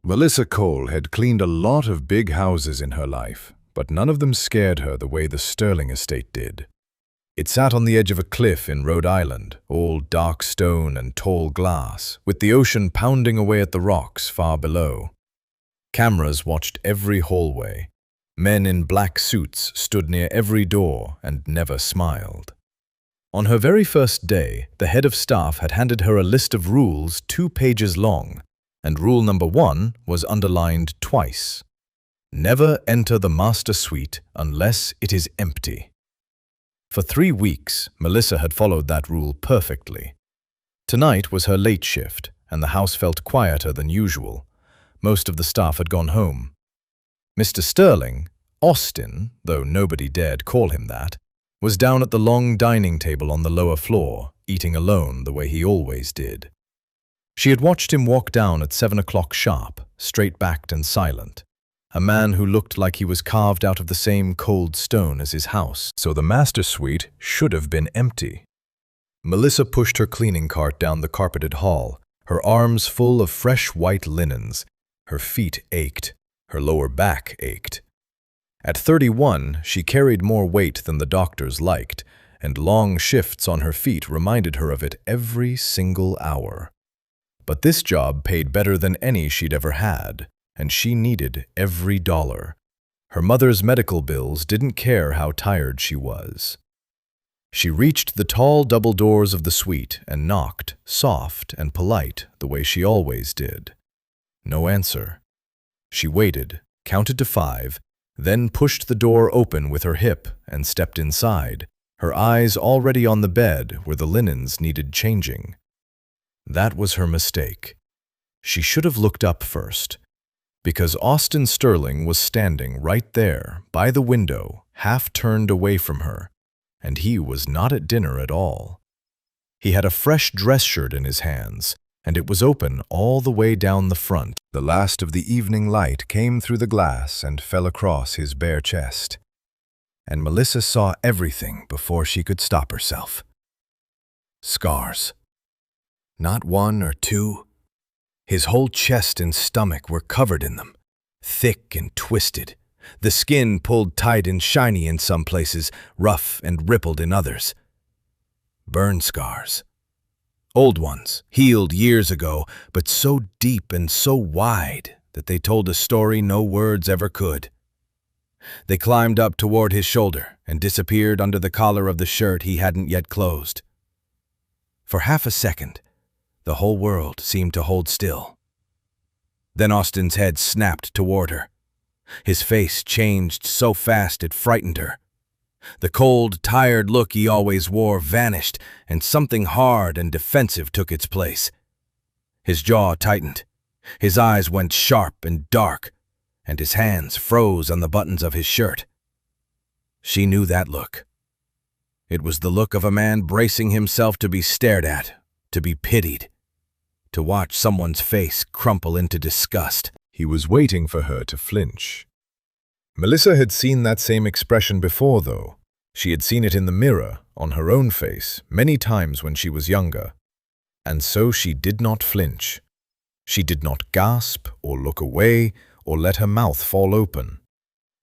Melissa Cole had cleaned a lot of big houses in her life, but none of them scared her the way the Sterling estate did. It sat on the edge of a cliff in Rhode Island, all dark stone and tall glass, with the ocean pounding away at the rocks far below. Cameras watched every hallway. Men in black suits stood near every door and never smiled. On her very first day, the head of staff had handed her a list of rules 2 pages long, and rule number 1 was underlined twice. Never enter the master suite unless it is empty. For 3 weeks, Melissa had followed that rule perfectly. Tonight was her late shift, and the house felt quieter than usual. Most of the staff had gone home. Mr. Sterling, Austin, though nobody dared call him that, was down at the long dining table on the lower floor, eating alone the way he always did. She had watched him walk down at 7 o'clock sharp, straight-backed and silent, a man who looked like he was carved out of the same cold stone as his house, so the master suite should have been empty. Melissa pushed her cleaning cart down the carpeted hall, her arms full of fresh white linens. Her feet ached, her lower back ached. At 31, she carried more weight than the doctors liked, and long shifts on her feet reminded her of it every single hour. But this job paid better than any she'd ever had, and she needed every dollar. Her mother's medical bills didn't care how tired she was. She reached the tall double doors of the suite and knocked, soft and polite, the way she always did. No answer. She waited, counted to 5, then pushed the door open with her hip and stepped inside, her eyes already on the bed where the linens needed changing. That was her mistake. She should have looked up first, because Austin Sterling was standing right there by the window, half turned away from her, and he was not at dinner at all. He had a fresh dress shirt in his hands, and it was open all the way down the front. The last of the evening light came through the glass and fell across his bare chest. And Melissa saw everything before she could stop herself. Scars. Not 1 or 2. His whole chest and stomach were covered in them, thick and twisted, the skin pulled tight and shiny in some places, rough and rippled in others. Burn scars. Old ones, healed years ago, but so deep and so wide that they told a story no words ever could. They climbed up toward his shoulder and disappeared under the collar of the shirt he hadn't yet closed. For half a second, the whole world seemed to hold still. Then Austin's head snapped toward her. His face changed so fast it frightened her. The cold, tired look he always wore vanished, and something hard and defensive took its place. His jaw tightened, his eyes went sharp and dark, and his hands froze on the buttons of his shirt. She knew that look. It was the look of a man bracing himself to be stared at, to be pitied, to watch someone's face crumple into disgust. He was waiting for her to flinch. Melissa had seen that same expression before, though. She had seen it in the mirror, on her own face, many times when she was younger. And so she did not flinch. She did not gasp or look away or let her mouth fall open.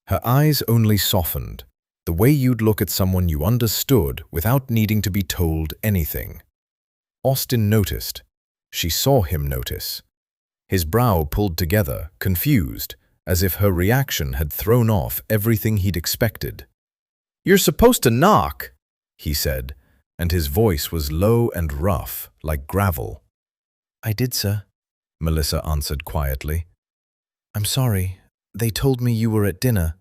Her eyes only softened, the way you'd look at someone you understood without needing to be told anything. Austin noticed. She saw him notice. His brow pulled together, confused, as if her reaction had thrown off everything he'd expected. "You're supposed to knock," he said, and his voice was low and rough, like gravel. "I did, sir," Melissa answered quietly. "I'm sorry. They told me you were at dinner."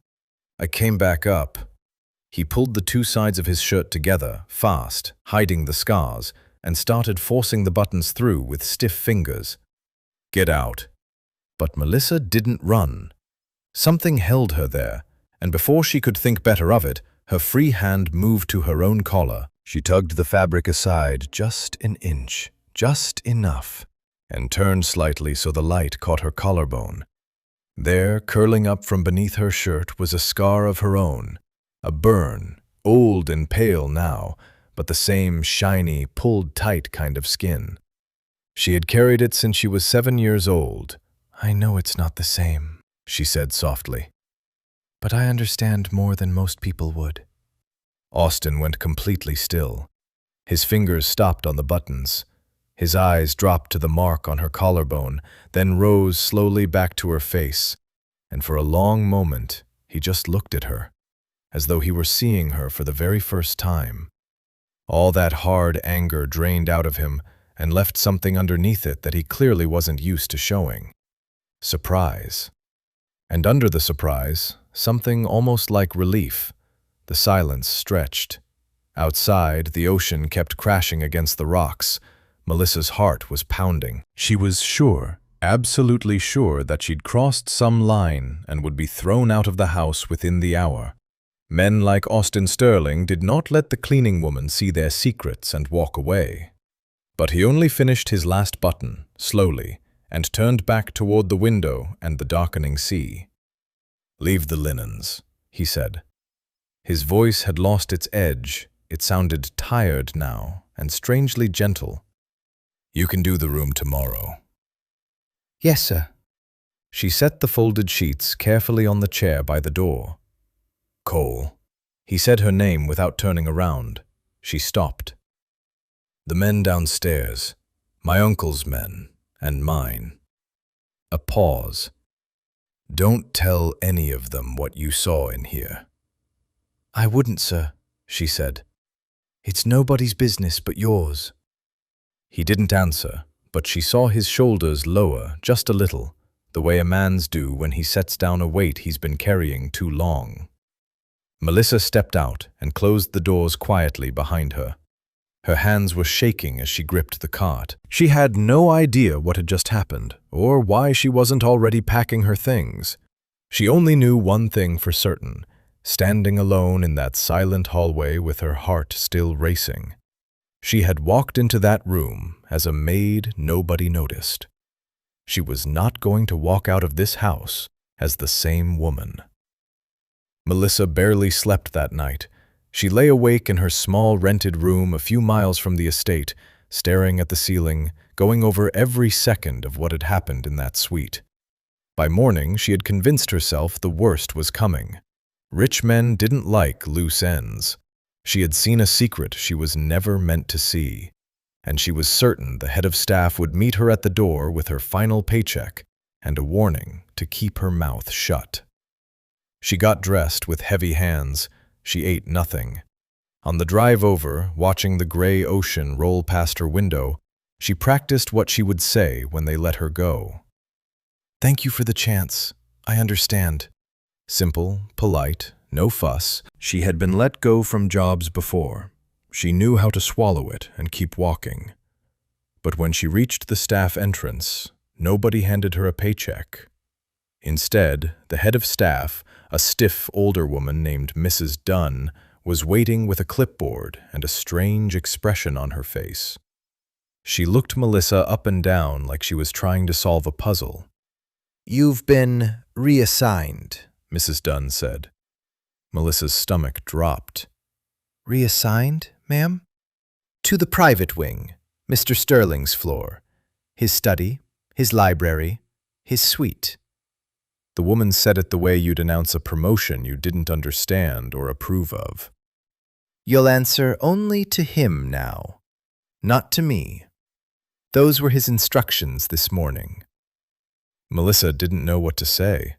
"I came back up." He pulled the 2 sides of his shirt together, fast, hiding the scars, and started forcing the buttons through with stiff fingers. "Get out." But Melissa didn't run. Something held her there, and before she could think better of it, her free hand moved to her own collar. She tugged the fabric aside just an inch, just enough, and turned slightly so the light caught her collarbone. There, curling up from beneath her shirt, was a scar of her own, a burn, old and pale now, but the same shiny, pulled tight kind of skin. She had carried it since she was 7 years old, "I know it's not the same," she said softly, "but I understand more than most people would." Austin went completely still. His fingers stopped on the buttons. His eyes dropped to the mark on her collarbone, then rose slowly back to her face, and for a long moment he just looked at her, as though he were seeing her for the very first time. All that hard anger drained out of him and left something underneath it that he clearly wasn't used to showing. Surprise. And under the surprise, something almost like relief. The silence stretched. Outside, the ocean kept crashing against the rocks. Melissa's heart was pounding. She was sure, absolutely sure, that she'd crossed some line and would be thrown out of the house within the hour. Men like Austin Sterling did not let the cleaning woman see their secrets and walk away. But he only finished his last button, slowly, and turned back toward the window and the darkening sea. "Leave the linens," he said. His voice had lost its edge. It sounded tired now and strangely gentle. "You can do the room tomorrow." "Yes, sir." She set the folded sheets carefully on the chair by the door. "Cole." He said her name without turning around. She stopped. "The men downstairs, my uncle's men and mine." A pause. "Don't tell any of them what you saw in here." "I wouldn't, sir," she said. "It's nobody's business but yours." He didn't answer, but she saw his shoulders lower just a little, the way a man's do when he sets down a weight he's been carrying too long. Melissa stepped out and closed the doors quietly behind her. Her hands were shaking as she gripped the cart. She had no idea what had just happened, or why she wasn't already packing her things. She only knew one thing for certain, standing alone in that silent hallway with her heart still racing. She had walked into that room as a maid nobody noticed. She was not going to walk out of this house as the same woman. Melissa barely slept that night. She lay awake in her small rented room a few miles from the estate, staring at the ceiling, going over every second of what had happened in that suite. By morning, she had convinced herself the worst was coming. Rich men didn't like loose ends. She had seen a secret she was never meant to see, and she was certain the head of staff would meet her at the door with her final paycheck and a warning to keep her mouth shut. She got dressed with heavy hands. She ate nothing. On the drive over, watching the gray ocean roll past her window, she practiced what she would say when they let her go. "Thank you for the chance. I understand." Simple, polite, no fuss. She had been let go from jobs before. She knew how to swallow it and keep walking. But when she reached the staff entrance, nobody handed her a paycheck. Instead, the head of staff, a stiff older woman named Mrs. Dunn, was waiting with a clipboard and a strange expression on her face. She looked Melissa up and down like she was trying to solve a puzzle. "You've been reassigned," Mrs. Dunn said. Melissa's stomach dropped. "Reassigned, ma'am?" "To the private wing, Mr. Sterling's floor. His study, his library, his suite." The woman said it the way you'd announce a promotion you didn't understand or approve of. "You'll answer only to him now, not to me. Those were his instructions this morning." Melissa didn't know what to say.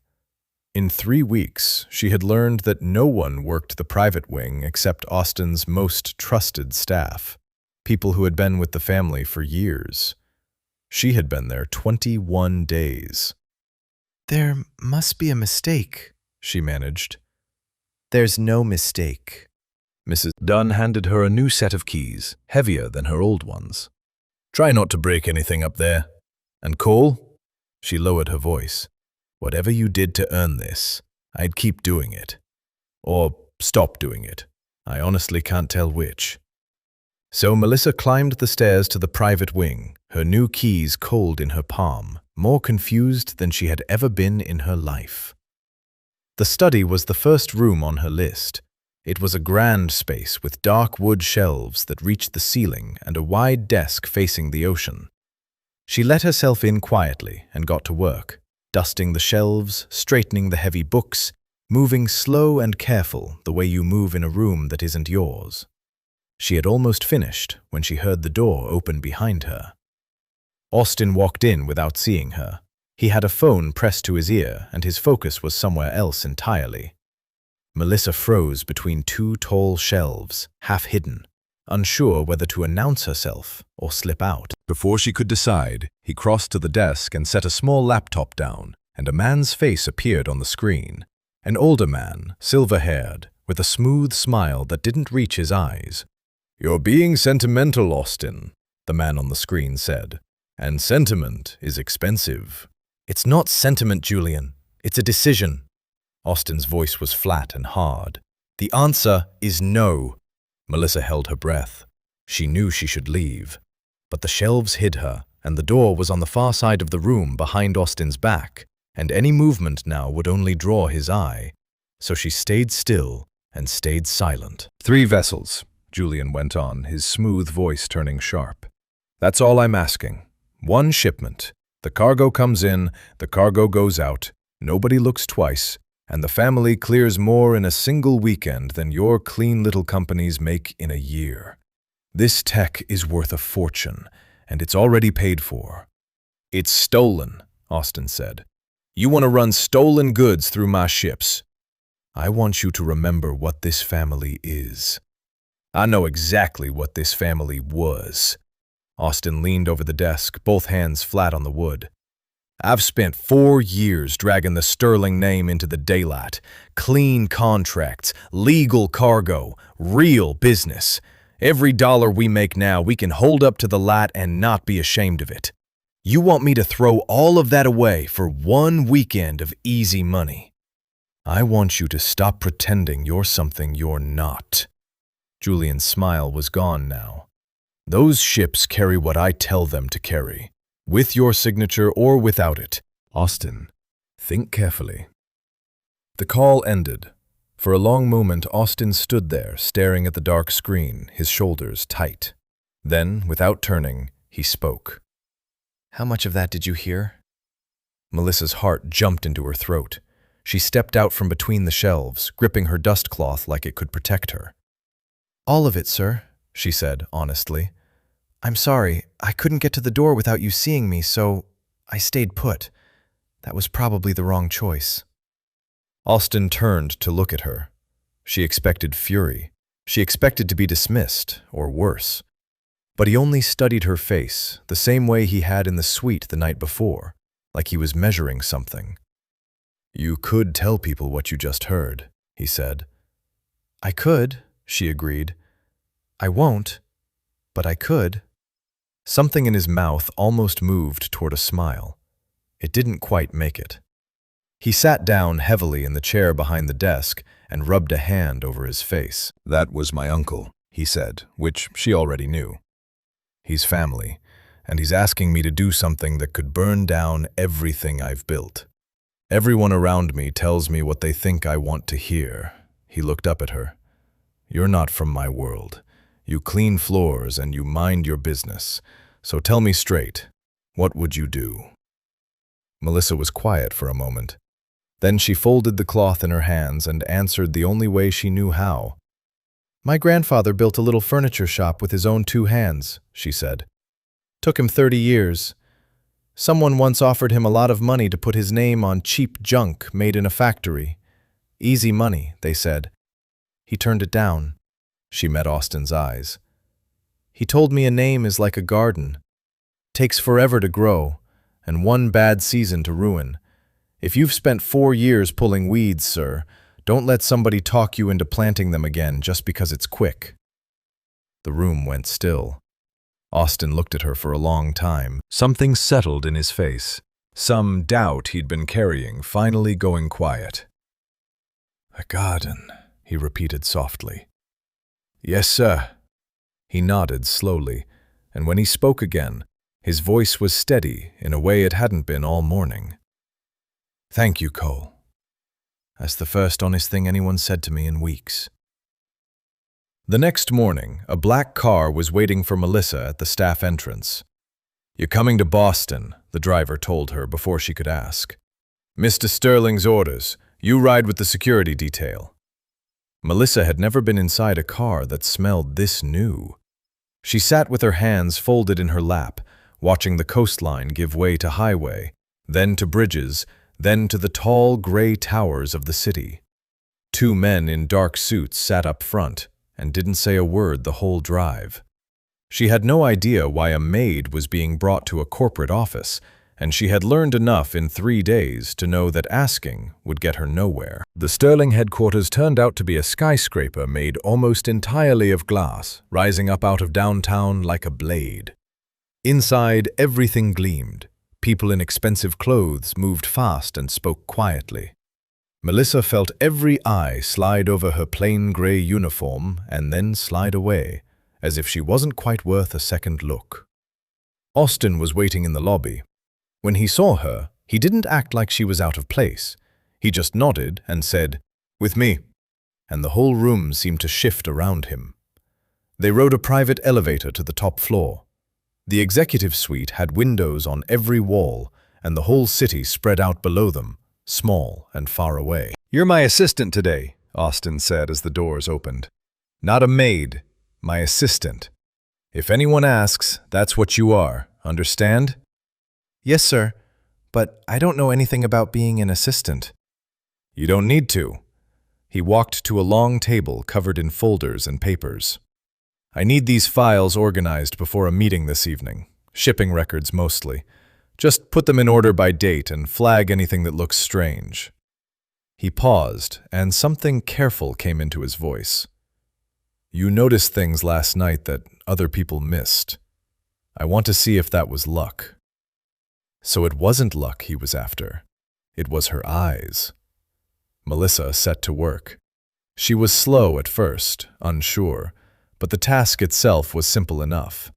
In 3 weeks, she had learned that no one worked the private wing except Austin's most trusted staff, people who had been with the family for years. She had been there 21 days. "There must be a mistake," she managed. "There's no mistake." Mrs. Dunn handed her a new set of keys, heavier than her old ones. "Try not to break anything up there. And Cole," she lowered her voice, "whatever you did to earn this, I'd keep doing it. Or stop doing it. I honestly can't tell which." So Melissa climbed the stairs to the private wing, her new keys cold in her palm, more confused than she had ever been in her life. The study was the first room on her list. It was a grand space with dark wood shelves that reached the ceiling and a wide desk facing the ocean. She let herself in quietly and got to work. dusting the shelves, straightening the heavy books, moving slow and careful the way you move in a room that isn't yours. She had almost finished when she heard the door open behind her. Austin walked in without seeing her. He had a phone pressed to his ear, and his focus was somewhere else entirely. Melissa froze between two tall shelves, half hidden, unsure whether to announce herself or slip out. Before she could decide, he crossed to the desk and set a small laptop down, and a man's face appeared on the screen. An older man, silver-haired, with a smooth smile that didn't reach his eyes. "You're being sentimental, Austin," the man on the screen said. "And sentiment is expensive." "It's not sentiment, Julian. It's a decision." Austin's voice was flat and hard. "The answer is no." Melissa held her breath. She knew she should leave. But the shelves hid her, and the door was on the far side of the room behind Austin's back, and any movement now would only draw his eye. So she stayed still and stayed silent. "3 vessels," Julian went on, his smooth voice turning sharp. "That's all I'm asking. 1 shipment. The cargo comes in, the cargo goes out, nobody looks twice, and the family clears more in a single weekend than your clean little companies make in a year. This tech is worth a fortune, and it's already paid for." "It's stolen," Austin said. "You want to run stolen goods through my ships." "I want you to remember what this family is." "I know exactly what this family was." Austin leaned over the desk, both hands flat on the wood. "I've spent 4 years dragging the Sterling name into the daylight. Clean contracts, legal cargo, real business. Every dollar we make now, we can hold up to the light and not be ashamed of it. You want me to throw all of that away for 1 weekend of easy money? I want you to stop pretending you're something you're not." Julian's smile was gone now. "Those ships carry what I tell them to carry, with your signature or without it." "Austin, think carefully." The call ended. For a long moment, Austin stood there, staring at the dark screen, his shoulders tight. Then, without turning, he spoke. "How much of that did you hear?" Melissa's heart jumped into her throat. She stepped out from between the shelves, gripping her dust cloth like it could protect her. "All of it, sir," she said, honestly. "I'm sorry, I couldn't get to the door without you seeing me, so I stayed put. That was probably the wrong choice." Austin turned to look at her. She expected fury. She expected to be dismissed, or worse. But he only studied her face, the same way he had in the suite the night before, like he was measuring something. "You could tell people what you just heard," he said. "I could," she agreed. "I won't, but I could." Something in his mouth almost moved toward a smile. It didn't quite make it. He sat down heavily in the chair behind the desk and rubbed a hand over his face. "That was my uncle," he said, which she already knew. "He's family, and he's asking me to do something that could burn down everything I've built. Everyone around me tells me what they think I want to hear." He looked up at her. "You're not from my world. You clean floors and you mind your business. So tell me straight, what would you do?" Melissa was quiet for a moment. Then she folded the cloth in her hands and answered the only way she knew how. "My grandfather built a little furniture shop with his own 2 hands," she said. "Took him 30 years. Someone once offered him a lot of money to put his name on cheap junk made in a factory. Easy money, they said. He turned it down." She met Austin's eyes. "He told me a name is like a garden. Takes forever to grow, and 1 bad season to ruin. If you've spent 4 years pulling weeds, sir, don't let somebody talk you into planting them again just because it's quick." The room went still. Austin looked at her for a long time. Something settled in his face. Some doubt he'd been carrying finally going quiet. "A garden," he repeated softly. "Yes, sir." He nodded slowly, and when he spoke again, his voice was steady in a way it hadn't been all morning. "Thank you, Cole. That's the first honest thing anyone said to me in weeks." The next morning, a black car was waiting for Melissa at the staff entrance. "You're coming to Boston," the driver told her before she could ask. Mr. Sterling's orders. You ride with the security detail. Melissa had never been inside a car that smelled this new. She sat with her hands folded in her lap, watching the coastline give way to highway, then to bridges, then to the tall gray towers of the city. Two men in dark suits sat up front and didn't say a word the whole drive. She had no idea why a maid was being brought to a corporate office, and she had learned enough in 3 days to know that asking would get her nowhere. The Sterling headquarters turned out to be a skyscraper made almost entirely of glass, rising up out of downtown like a blade. Inside, everything gleamed. People in expensive clothes moved fast and spoke quietly. Melissa felt every eye slide over her plain gray uniform and then slide away, as if she wasn't quite worth a second look. Austin was waiting in the lobby. When he saw her, he didn't act like she was out of place. He just nodded and said, "With me," and the whole room seemed to shift around him. They rode a private elevator to the top floor. The executive suite had windows on every wall, and the whole city spread out below them, small and far away. "You're my assistant today," Austin said as the doors opened. "Not a maid, my assistant. If anyone asks, that's what you are, understand?" "Yes, sir, but I don't know anything about being an assistant." "You don't need to." He walked to a long table covered in folders and papers. "I need these files organized before a meeting this evening. Shipping records mostly. Just put them in order by date and flag anything that looks strange." He paused, and something careful came into his voice. "You noticed things last night that other people missed. I want to see if that was luck." So it wasn't luck he was after. It was her eyes. Melissa set to work. She was slow at first, unsure, but the task itself was simple enough.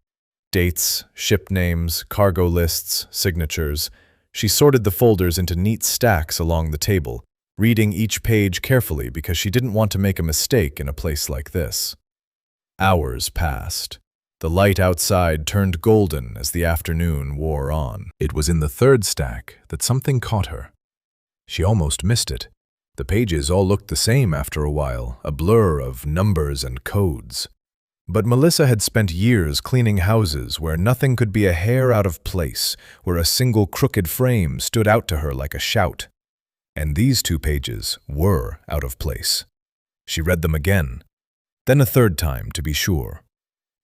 Dates, ship names, cargo lists, signatures. She sorted the folders into neat stacks along the table, reading each page carefully because she didn't want to make a mistake in a place like this. Hours passed. The light outside turned golden as the afternoon wore on. It was in the third stack that something caught her. She almost missed it. The pages all looked the same after a while, a blur of numbers and codes. But Melissa had spent years cleaning houses where nothing could be a hair out of place, where a single crooked frame stood out to her like a shout. And these 2 pages were out of place. She read them again, then a third time to be sure.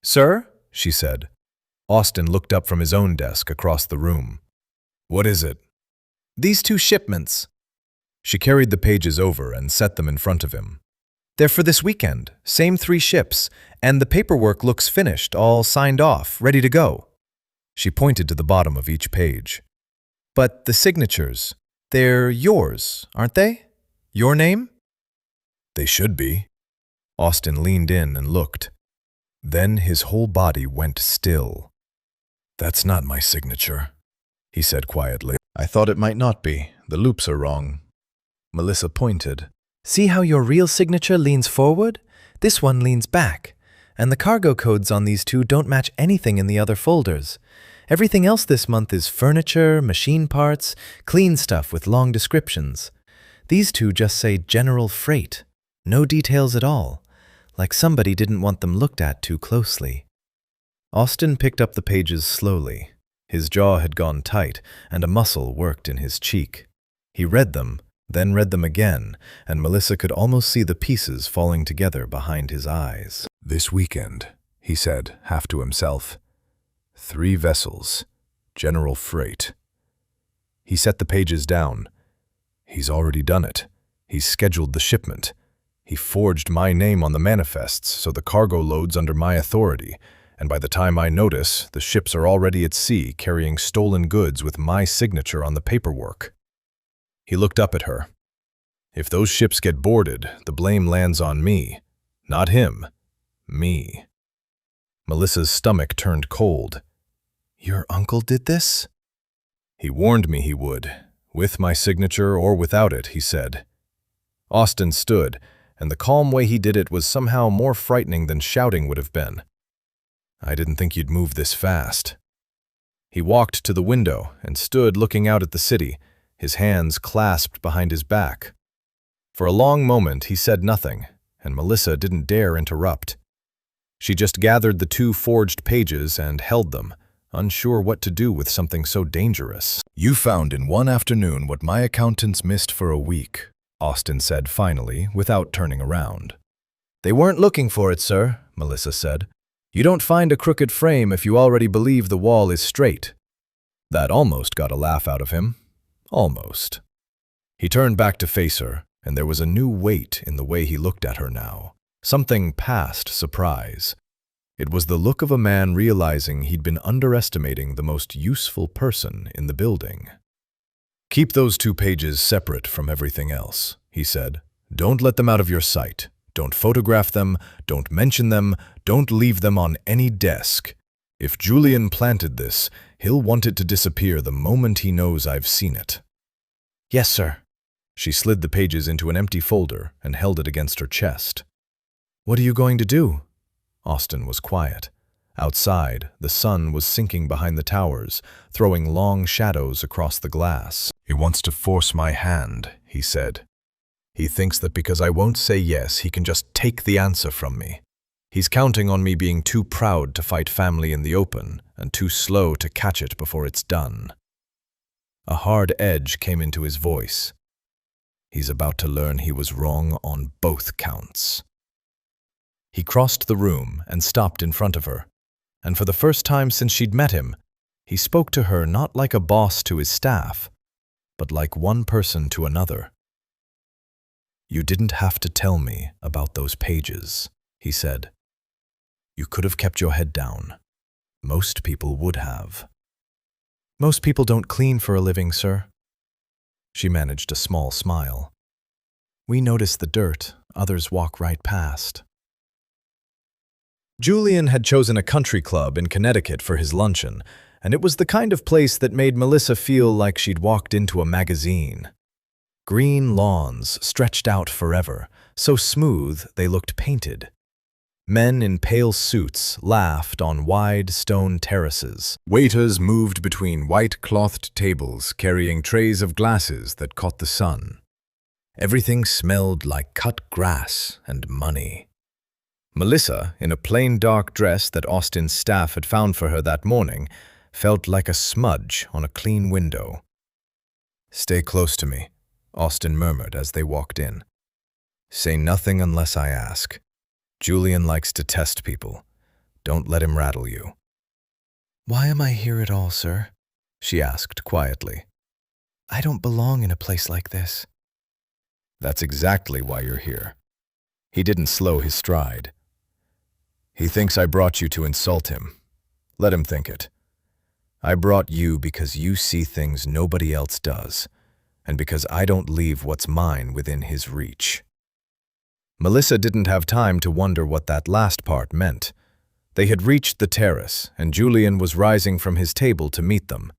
"Sir?" she said. Austin looked up from his own desk across the room. "What is it?" "These 2 shipments." She carried the pages over and set them in front of him. "They're for this weekend, same 3 ships, and the paperwork looks finished, all signed off, ready to go." She pointed to the bottom of each page. "But the signatures, they're yours, aren't they? Your name?" "They should be." Austin leaned in and looked. Then his whole body went still. "That's not my signature," he said quietly. "I thought it might not be. The loops are wrong." Melissa pointed. "See how your real signature leans forward? This one leans back. And the cargo codes on these 2 don't match anything in the other folders. Everything else this month is furniture, machine parts, clean stuff with long descriptions. These 2 just say general freight. No details at all. Like somebody didn't want them looked at too closely." Austin picked up the pages slowly. His jaw had gone tight, and a muscle worked in his cheek. He read them, then read them again, and Melissa could almost see the pieces falling together behind his eyes. "This weekend," he said, half to himself. 3 vessels. General freight. He set the pages down. He's already done it. He's scheduled the shipment. He forged my name on the manifests, so the cargo load's under my authority, and by the time I notice, the ships are already at sea carrying stolen goods with my signature on the paperwork. He looked up at her. "If those ships get boarded, the blame lands on me. Not him. Me." Melissa's stomach turned cold. "Your uncle did this?" "He warned me he would. With my signature or without it," he said. Austin stood, and the calm way he did it was somehow more frightening than shouting would have been. "I didn't think you'd move this fast." He walked to the window and stood looking out at the city, his hands clasped behind his back. For a long moment he said nothing, and Melissa didn't dare interrupt. She just gathered the 2 forged pages and held them, unsure what to do with something so dangerous. "You found in one afternoon what my accountants missed for a week," Austin said finally, without turning around. "They weren't looking for it, sir," Melissa said. "You don't find a crooked frame if you already believe the wall is straight." That almost got a laugh out of him. Almost. He turned back to face her, and there was a new weight in the way he looked at her now. Something past surprise. It was the look of a man realizing he'd been underestimating the most useful person in the building. "Keep those 2 pages separate from everything else," he said. "Don't let them out of your sight. Don't photograph them, don't mention them, don't leave them on any desk. If Julian planted this, he'll want it to disappear the moment he knows I've seen it." "Yes, sir." She slid the pages into an empty folder and held it against her chest. "What are you going to do?" Austin was quiet. Outside, the sun was sinking behind the towers, throwing long shadows across the glass. "He wants to force my hand," he said. "He thinks that because I won't say yes, he can just take the answer from me. He's counting on me being too proud to fight family in the open and too slow to catch it before it's done." A hard edge came into his voice. He's about to learn he was wrong on both counts. He crossed the room and stopped in front of her, and for the first time since she'd met him, he spoke to her not like a boss to his staff, but like one person to another. "You didn't have to tell me about those pages," he said. "You could have kept your head down. Most people would have." "Most people don't clean for a living, sir." She managed a small smile. "We notice the dirt, others walk right past." Julian had chosen a country club in Connecticut for his luncheon, and it was the kind of place that made Melissa feel like she'd walked into a magazine. Green lawns stretched out forever, so smooth they looked painted. Men in pale suits laughed on wide stone terraces. Waiters moved between white-clothed tables carrying trays of glasses that caught the sun. Everything smelled like cut grass and money. Melissa, in a plain dark dress that Austin's staff had found for her that morning, felt like a smudge on a clean window. "Stay close to me," Austin murmured as they walked in. "Say nothing unless I ask. Julian likes to test people. Don't let him rattle you." "Why am I here at all, sir?" she asked quietly. "I don't belong in a place like this." "That's exactly why you're here." He didn't slow his stride. "He thinks I brought you to insult him. Let him think it. I brought you because you see things nobody else does, and because I don't leave what's mine within his reach." Melissa didn't have time to wonder what that last part meant. They had reached the terrace, and Julian was rising from his table to meet them.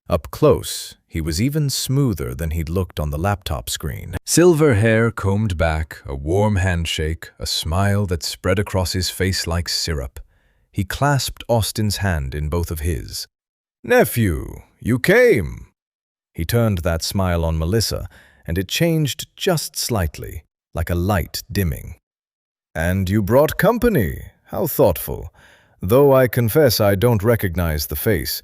Up close, he was even smoother than he'd looked on the laptop screen. Silver hair combed back, a warm handshake, a smile that spread across his face like syrup. He clasped Austin's hand in both of his. "Nephew, you came!" He turned that smile on Melissa, and it changed just slightly, like a light dimming. "And you brought company. How thoughtful. Though I confess I don't recognize the face.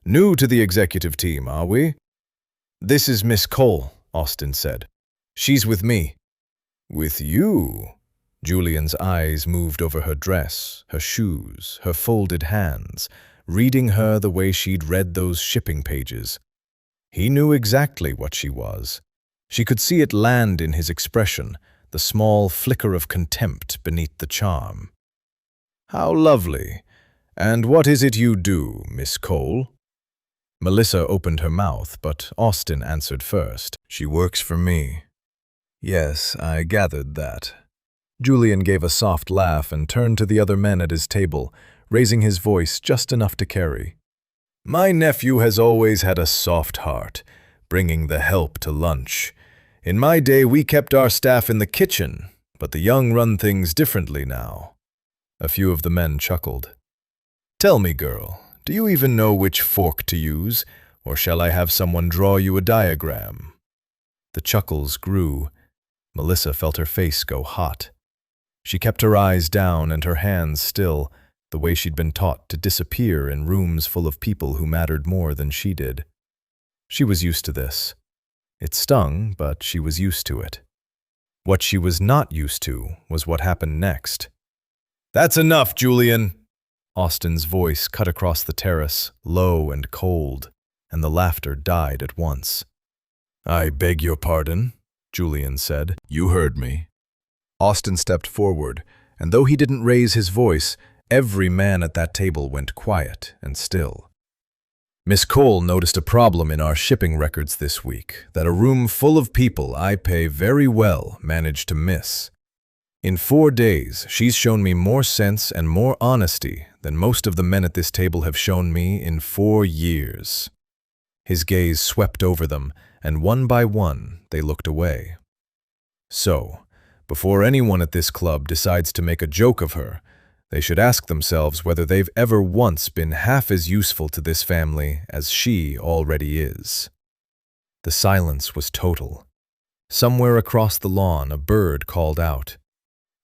New to the executive team, are we?" "This is Miss Cole," Austin said. "She's with me." "With you?" Julian's eyes moved over her dress, her shoes, her folded hands, reading her the way she'd read those shipping pages. He knew exactly what she was. She could see it land in his expression, the small flicker of contempt beneath the charm. "How lovely. And what is it you do, Miss Cole?" Melissa opened her mouth, but Austin answered first. "She works for me." "Yes, I gathered that." Julian gave a soft laugh and turned to the other men at his table, raising his voice just enough to carry. "My nephew has always had a soft heart, bringing the help to lunch. In my day, we kept our staff in the kitchen, but the young run things differently now." A few of the men chuckled. "Tell me, girl, do you even know which fork to use? Or shall I have someone draw you a diagram? The chuckles grew. Melissa felt her face go hot. She kept her eyes down and her hands still, the way she'd been taught to disappear in rooms full of people who mattered more than she did. She was used to this. It stung, but she was used to it. What she was not used to was what happened next. "That's enough, Julian!" Austin's voice cut across the terrace, low and cold, and the laughter died at once. "I beg your pardon," Julian said. "You heard me." Austin stepped forward, and though he didn't raise his voice, every man at that table went quiet and still. "Miss Cole noticed a problem in our shipping records this week that a room full of people I pay very well managed to miss. In 4 days, she's shown me more sense and more honesty than most of the men at this table have shown me in 4 years. His gaze swept over them, and one by one, they looked away. "So, before anyone at this club decides to make a joke of her, they should ask themselves whether they've ever once been half as useful to this family as she already is." The silence was total. Somewhere across the lawn, a bird called out.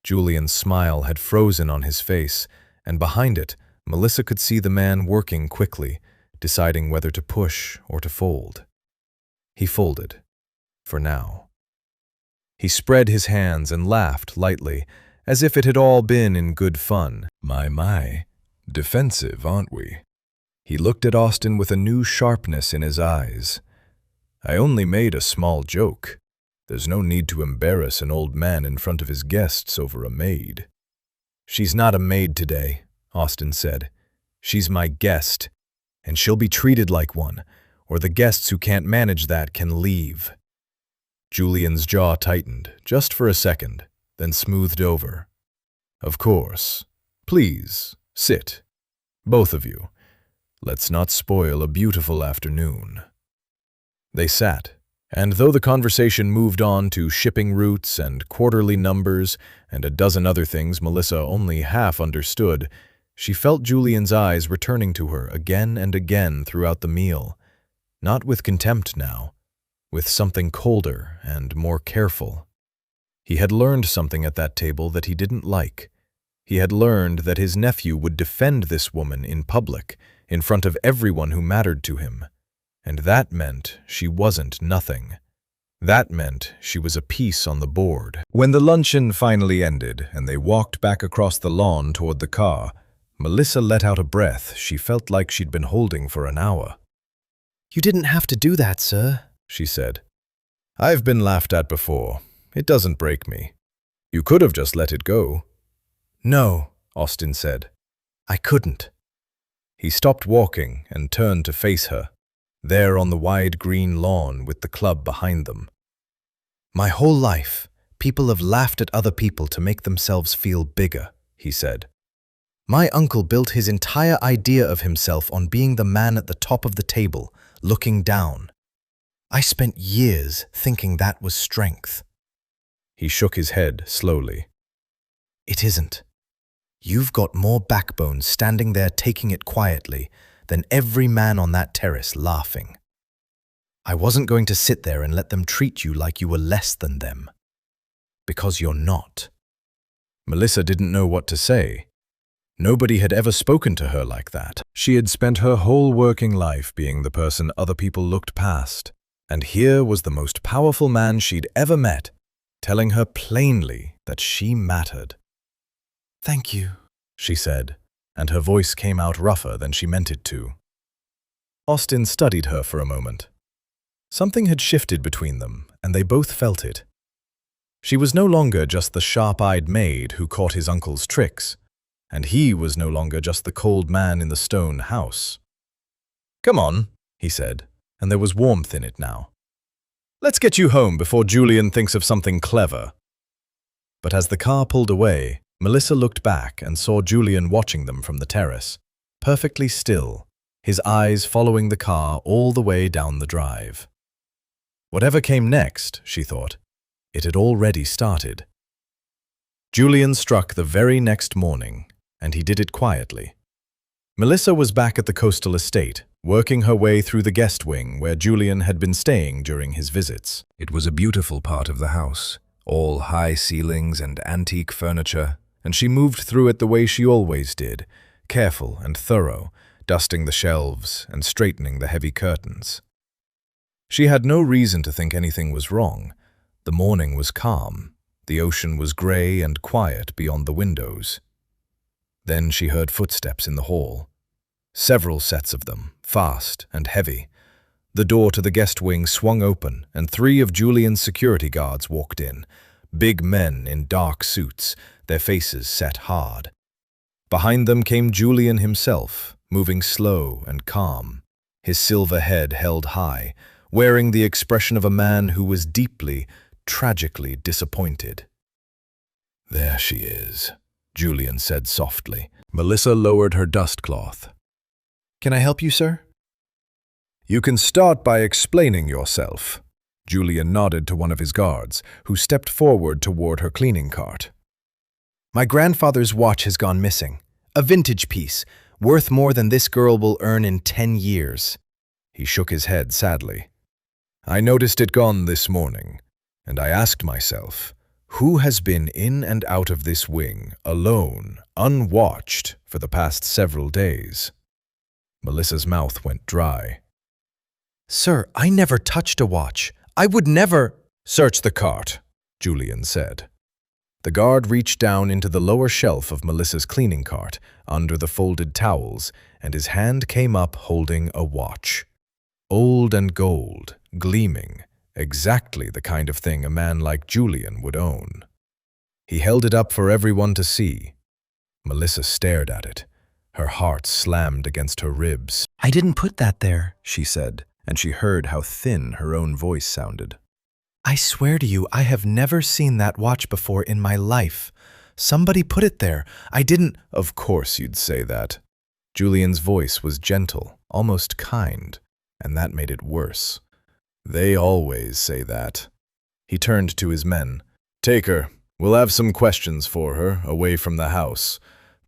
Julian's smile had frozen on his face, and behind it, Melissa could see the man working quickly, deciding whether to push or to fold. He folded, for now. He spread his hands and laughed lightly, as if it had all been in good fun. My, defensive, aren't we?" He looked at Austin with a new sharpness in his eyes. "I only made a small joke. There's no need to embarrass an old man in front of his guests over a maid." "She's not a maid today," Austin said. "She's my guest, and she'll be treated like one, or the guests who can't manage that can leave." Julian's jaw tightened, just for a second, then smoothed over. "Of course. Please, sit. Both of you. Let's not spoil a beautiful afternoon." They sat, and though the conversation moved on to shipping routes and quarterly numbers and a dozen other things Melissa only half understood, she felt Julian's eyes returning to her again and again throughout the meal, not with contempt now, with something colder and more careful. He had learned something at that table that he didn't like. He had learned that his nephew would defend this woman in public, in front of everyone who mattered to him. And that meant she wasn't nothing. That meant she was a piece on the board. When the luncheon finally ended and they walked back across the lawn toward the car, Melissa let out a breath she felt like she'd been holding for an hour. "You didn't have to do that, sir," she said. "I've been laughed at before. It doesn't break me. You could have just let it go." "No," Austin said. "I couldn't." He stopped walking and turned to face her, there on the wide green lawn with the club behind them. "My whole life, people have laughed at other people to make themselves feel bigger," he said. "My uncle built his entire idea of himself on being the man at the top of the table, looking down. I spent years thinking that was strength." He shook his head slowly. "It isn't. You've got more backbone standing there taking it quietly than every man on that terrace laughing. I wasn't going to sit there and let them treat you like you were less than them. Because you're not." Melissa didn't know what to say. Nobody had ever spoken to her like that. She had spent her whole working life being the person other people looked past. And here was the most powerful man she'd ever met, telling her plainly that she mattered. "Thank you," she said, and her voice came out rougher than she meant it to. Austin studied her for a moment. Something had shifted between them, and they both felt it. She was no longer just the sharp-eyed maid who caught his uncle's tricks, and he was no longer just the cold man in the stone house. "Come on," he said, and there was warmth in it now. "Let's get you home before Julian thinks of something clever." But as the car pulled away, Melissa looked back and saw Julian watching them from the terrace, perfectly still, his eyes following the car all the way down the drive. Whatever came next, she thought, it had already started. Julian struck the very next morning, and he did it quietly. Melissa was back at the coastal estate, working her way through the guest wing where Julian had been staying during his visits. It was a beautiful part of the house, all high ceilings and antique furniture, and she moved through it the way she always did, careful and thorough, dusting the shelves and straightening the heavy curtains. She had no reason to think anything was wrong. The morning was calm. The ocean was grey and quiet beyond the windows. Then she heard footsteps in the hall. Several sets of them, fast and heavy. The door to the guest wing swung open, and 3 of Julian's security guards walked in, big men in dark suits, their faces set hard. Behind them came Julian himself, moving slow and calm, his silver head held high, wearing the expression of a man who was deeply, tragically disappointed. "There she is," Julian said softly. Melissa lowered her dustcloth. "Can I help you, sir?" "You can start by explaining yourself." Julian nodded to one of his guards, who stepped forward toward her cleaning cart. "My grandfather's watch has gone missing. A vintage piece, worth more than this girl will earn in 10 years. He shook his head sadly. "I noticed it gone this morning, and I asked myself, who has been in and out of this wing, alone, unwatched, for the past several days?" Melissa's mouth went dry. "Sir, I never touched a watch. I would never—" "Search the cart," Julian said. The guard reached down into the lower shelf of Melissa's cleaning cart, under the folded towels, and his hand came up holding a watch. Old and gold, gleaming, exactly the kind of thing a man like Julian would own. He held it up for everyone to see. Melissa stared at it. Her heart slammed against her ribs. "I didn't put that there," she said, and she heard how thin her own voice sounded. "I swear to you, I have never seen that watch before in my life. Somebody put it there. I didn't—" "Of course you'd say that." Julian's voice was gentle, almost kind, and that made it worse. "They always say that." He turned to his men. "Take her. We'll have some questions for her, away from the house.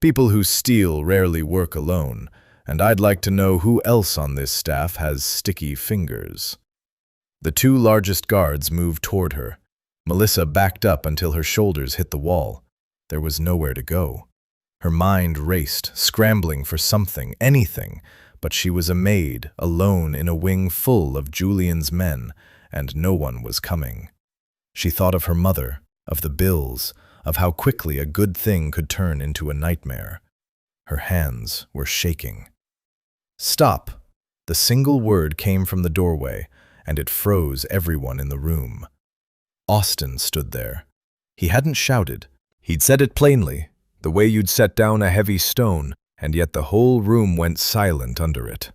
People who steal rarely work alone, and I'd like to know who else on this staff has sticky fingers." The 2 largest guards moved toward her. Melissa backed up until her shoulders hit the wall. There was nowhere to go. Her mind raced, scrambling for something, anything, but she was a maid, alone in a wing full of Julian's men, and no one was coming. She thought of her mother, of the bills, of how quickly a good thing could turn into a nightmare. Her hands were shaking. "Stop!" The single word came from the doorway, and it froze everyone in the room. Austin stood there. He hadn't shouted. He'd said it plainly, the way you'd set down a heavy stone, and yet the whole room went silent under it.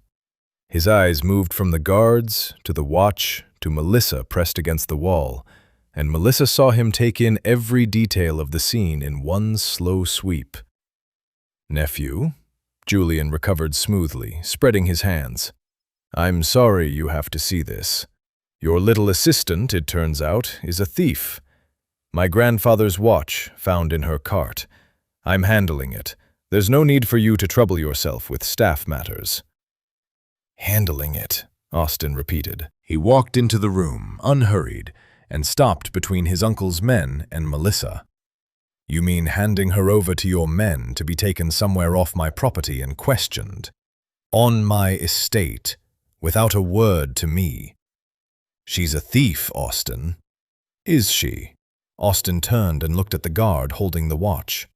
His eyes moved from the guards, to the watch, to Melissa pressed against the wall, and Melissa saw him take in every detail of the scene in one slow sweep. "Nephew?" Julian recovered smoothly, spreading his hands. "I'm sorry you have to see this. Your little assistant, it turns out, is a thief. My grandfather's watch, found in her cart. I'm handling it. There's no need for you to trouble yourself with staff matters." "Handling it," Austin repeated. He walked into the room, unhurried, and stopped between his uncle's men and Melissa. "You mean handing her over to your men to be taken somewhere off my property and questioned? On my estate, without a word to me? She's a thief, Austin." "Is she?" Austin turned and looked at the guard holding the watch.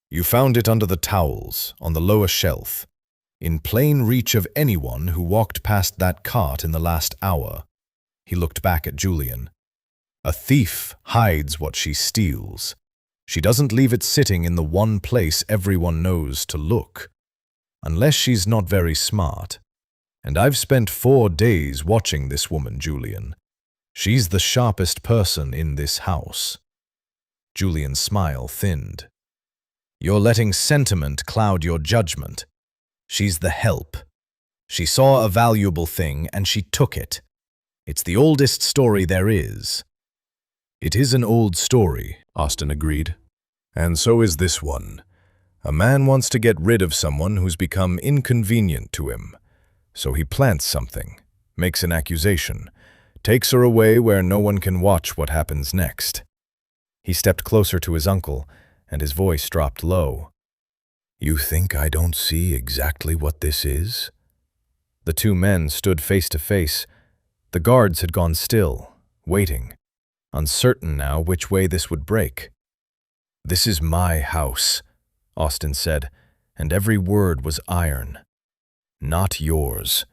"You found it under the towels, on the lower shelf, in plain reach of anyone who walked past that cart in the last hour." He looked back at Julian. "A thief hides what she steals. She doesn't leave it sitting in the one place everyone knows to look. Unless she's not very smart. And I've spent 4 days watching this woman, Julian. She's the sharpest person in this house." Julian's smile thinned. "You're letting sentiment cloud your judgment. She's the help. She saw a valuable thing and she took it. It's the oldest story there is." "It is an old story," Austin agreed. "And so is this one. A man wants to get rid of someone who's become inconvenient to him. So he plants something, makes an accusation, takes her away where no one can watch what happens next. He stepped closer to his uncle, and his voice dropped low. You think I don't see exactly what this is? The two men stood face to face. The guards had gone still, waiting, uncertain now which way this would break. This is my house, Austin said, and every word was iron. Not yours.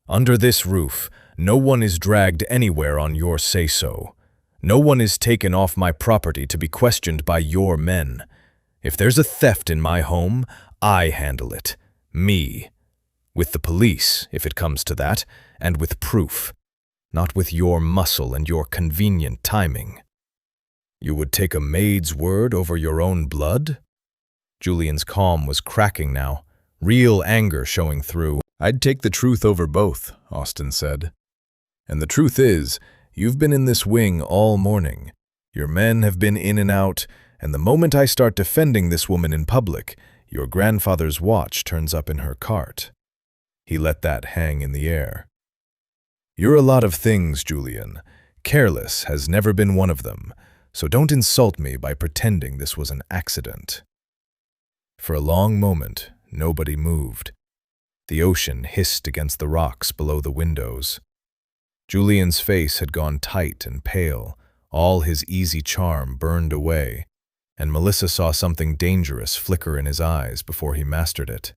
Under this roof, no one is dragged anywhere on your say-so. No one is taken off my property to be questioned by your men. If there's a theft in my home, I handle it. Me. With the police, if it comes to that, and with proof. Not with your muscle and your convenient timing. You would take a maid's word over your own blood? Julian's calm was cracking now, real anger showing through. I'd take the truth over both, Austin said. And the truth is, you've been in this wing all morning. Your men have been in and out, and the moment I start defending this woman in public, your grandfather's watch turns up in her cart. He let that hang in the air. You're a lot of things, Julian. Careless has never been one of them, so don't insult me by pretending this was an accident. For a long moment, nobody moved. The ocean hissed against the rocks below the windows. Julian's face had gone tight and pale, all his easy charm burned away, and Melissa saw something dangerous flicker in his eyes before he mastered it.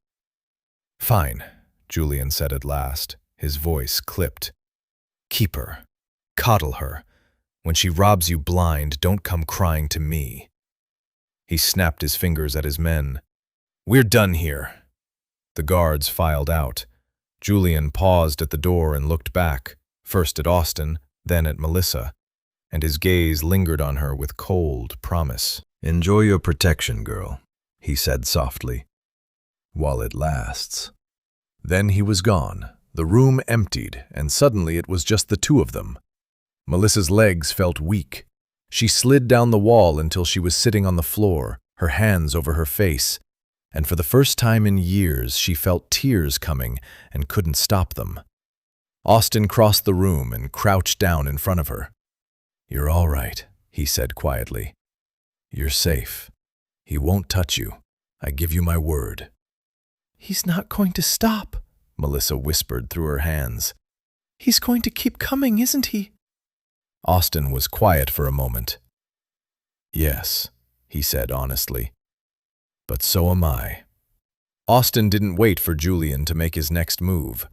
Fine, Julian said at last, his voice clipped. Keep her. Coddle her. When she robs you blind, don't come crying to me. He snapped his fingers at his men. We're done here. The guards filed out. Julian paused at the door and looked back, first at Austin, then at Melissa, and his gaze lingered on her with cold promise. Enjoy your protection, girl, he said softly. While it lasts. Then he was gone. The room emptied, and suddenly it was just the two of them. Melissa's legs felt weak. She slid down the wall until she was sitting on the floor, her hands over her face, and for the first time in years she felt tears coming and couldn't stop them. Austin crossed the room and crouched down in front of her. You're all right, he said quietly. You're safe. He won't touch you. I give you my word. He's not going to stop, Melissa whispered through her hands. He's going to keep coming, isn't he? Austin was quiet for a moment. Yes, he said honestly. But so am I. Austin didn't wait for Julian to make his next move.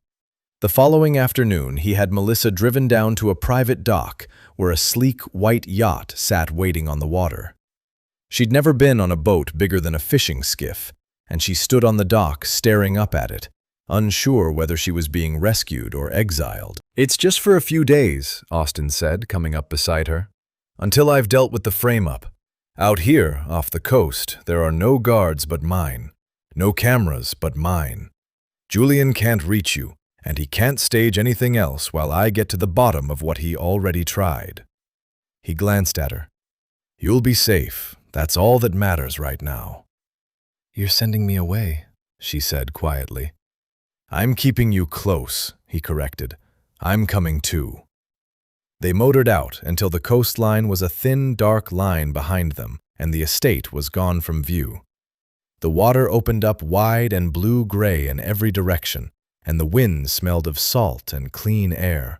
The following afternoon, he had Melissa driven down to a private dock where a sleek white yacht sat waiting on the water. She'd never been on a boat bigger than a fishing skiff, and she stood on the dock staring up at it, unsure whether she was being rescued or exiled. It's just for a few days, Austin said, coming up beside her, until I've dealt with the frame-up. Out here, off the coast, there are no guards but mine, no cameras but mine. Julian can't reach you, and he can't stage anything else while I get to the bottom of what he already tried. He glanced at her. You'll be safe. That's all that matters right now. You're sending me away, she said quietly. I'm keeping you close, he corrected. I'm coming too. They motored out until the coastline was a thin, dark line behind them, and the estate was gone from view. The water opened up wide and blue-gray in every direction, and the wind smelled of salt and clean air.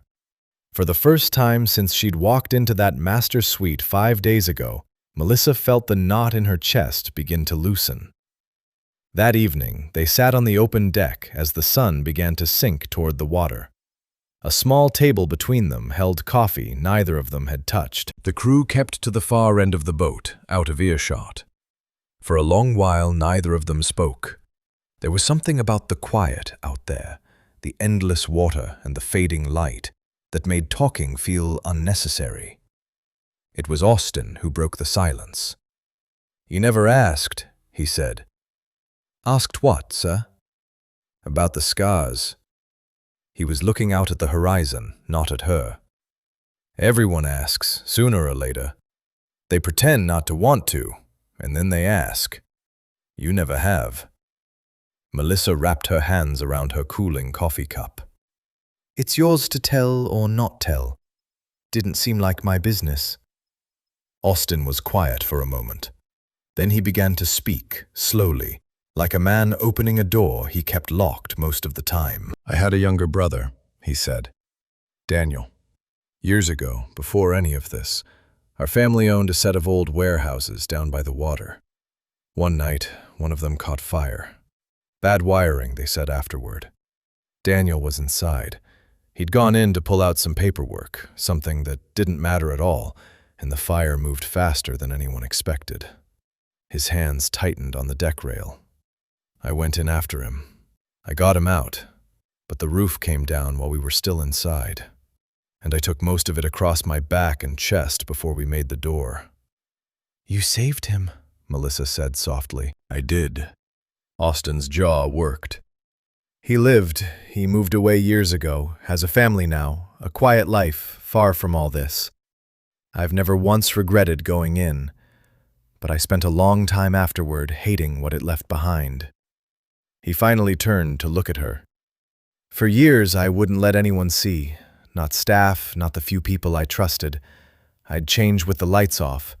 For the first time since she'd walked into that master suite 5 days ago, Melissa felt the knot in her chest begin to loosen. That evening, they sat on the open deck as the sun began to sink toward the water. A small table between them held coffee neither of them had touched. The crew kept to the far end of the boat, out of earshot. For a long while, neither of them spoke. There was something about the quiet out there, the endless water and the fading light, that made talking feel unnecessary. It was Austin who broke the silence. You never asked, he said. Asked what, sir? About the scars. He was looking out at the horizon, not at her. Everyone asks, sooner or later. They pretend not to want to, and then they ask. You never have. Melissa wrapped her hands around her cooling coffee cup. It's yours to tell or not tell. Didn't seem like my business. Austin was quiet for a moment. Then he began to speak, slowly, like a man opening a door he kept locked most of the time. I had a younger brother, he said. Daniel. Years ago, before any of this, our family owned a set of old warehouses down by the water. One night, one of them caught fire. Bad wiring, they said afterward. Daniel was inside. He'd gone in to pull out some paperwork, something that didn't matter at all, and the fire moved faster than anyone expected. His hands tightened on the deck rail. I went in after him. I got him out, but the roof came down while we were still inside, and I took most of it across my back and chest before we made the door. You saved him, Melissa said softly. I did. Austin's jaw worked. He lived. He moved away years ago, has a family now, a quiet life, far from all this. I've never once regretted going in, but I spent a long time afterward hating what it left behind. He finally turned to look at her. For years, I wouldn't let anyone see, not staff, not the few people I trusted. I'd change with the lights off.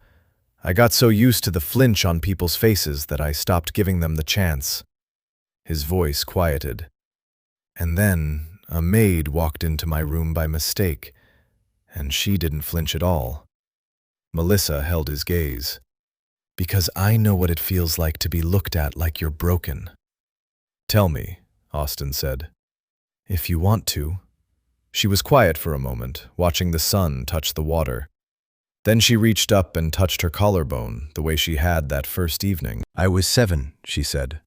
I got so used to the flinch on people's faces that I stopped giving them the chance. His voice quieted. And then a maid walked into my room by mistake, and she didn't flinch at all. Melissa held his gaze. Because I know what it feels like to be looked at like you're broken. Tell me, Austin said. If you want to. She was quiet for a moment, watching the sun touch the water. Then she reached up and touched her collarbone, the way she had that first evening. I was 7, she said.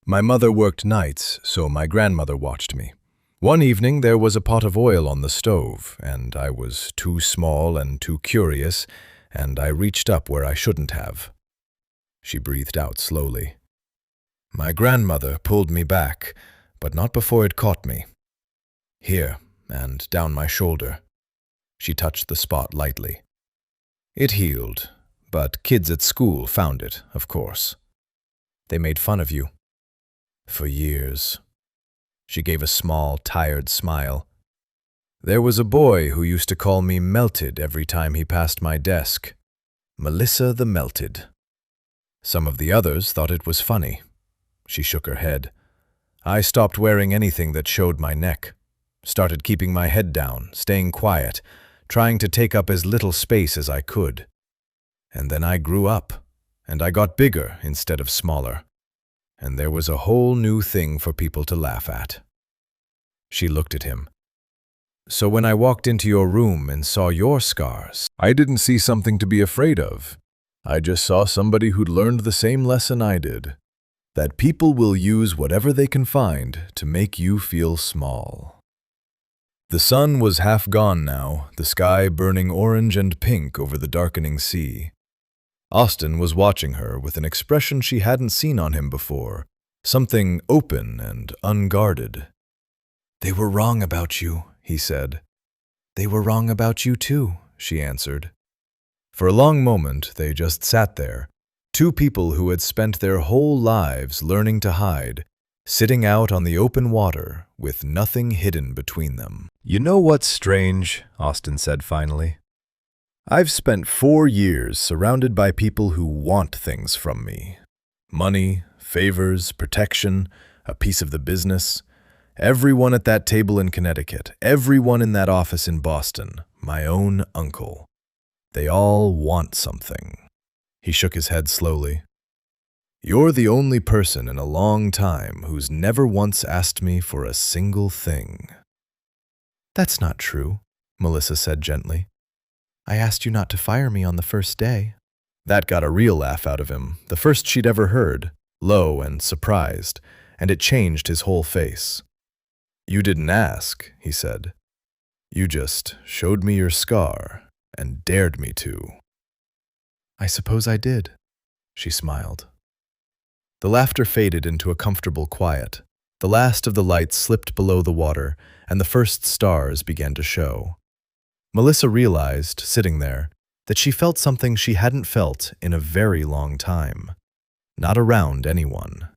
My mother worked nights, so my grandmother watched me. One evening there was a pot of oil on the stove, and I was too small and too curious, and I reached up where I shouldn't have. She breathed out slowly. My grandmother pulled me back, but not before it caught me. Here, and down my shoulder. She touched the spot lightly. It healed, but kids at school found it, of course. They made fun of you. For years. She gave a small, tired smile. There was a boy who used to call me Melted every time he passed my desk. Melissa the Melted. Some of the others thought it was funny. She shook her head. I stopped wearing anything that showed my neck. Started keeping my head down, staying quiet, trying to take up as little space as I could. And then I grew up, and I got bigger instead of smaller. And there was a whole new thing for people to laugh at. She looked at him. So when I walked into your room and saw your scars, I didn't see something to be afraid of. I just saw somebody who'd learned the same lesson I did. That people will use whatever they can find to make you feel small. The sun was half gone now, the sky burning orange and pink over the darkening sea. Austin was watching her with an expression she hadn't seen on him before, something open and unguarded. They were wrong about you, he said. They were wrong about you too, she answered. For a long moment, they just sat there, two people who had spent their whole lives learning to hide, sitting out on the open water with nothing hidden between them. You know what's strange? Austin said finally. I've spent 4 years surrounded by people who want things from me. Money, favors, protection, a piece of the business. Everyone at that table in Connecticut, everyone in that office in Boston, my own uncle. They all want something. He shook his head slowly. You're the only person in a long time who's never once asked me for a single thing. That's not true, Melissa said gently. I asked you not to fire me on the first day. That got a real laugh out of him, the first she'd ever heard, low and surprised, and it changed his whole face. You didn't ask, he said. You just showed me your scar and dared me to. I suppose I did, she smiled. The laughter faded into a comfortable quiet. The last of the lights slipped below the water, and the first stars began to show. Melissa realized, sitting there, that she felt something she hadn't felt in a very long time. Not around anyone.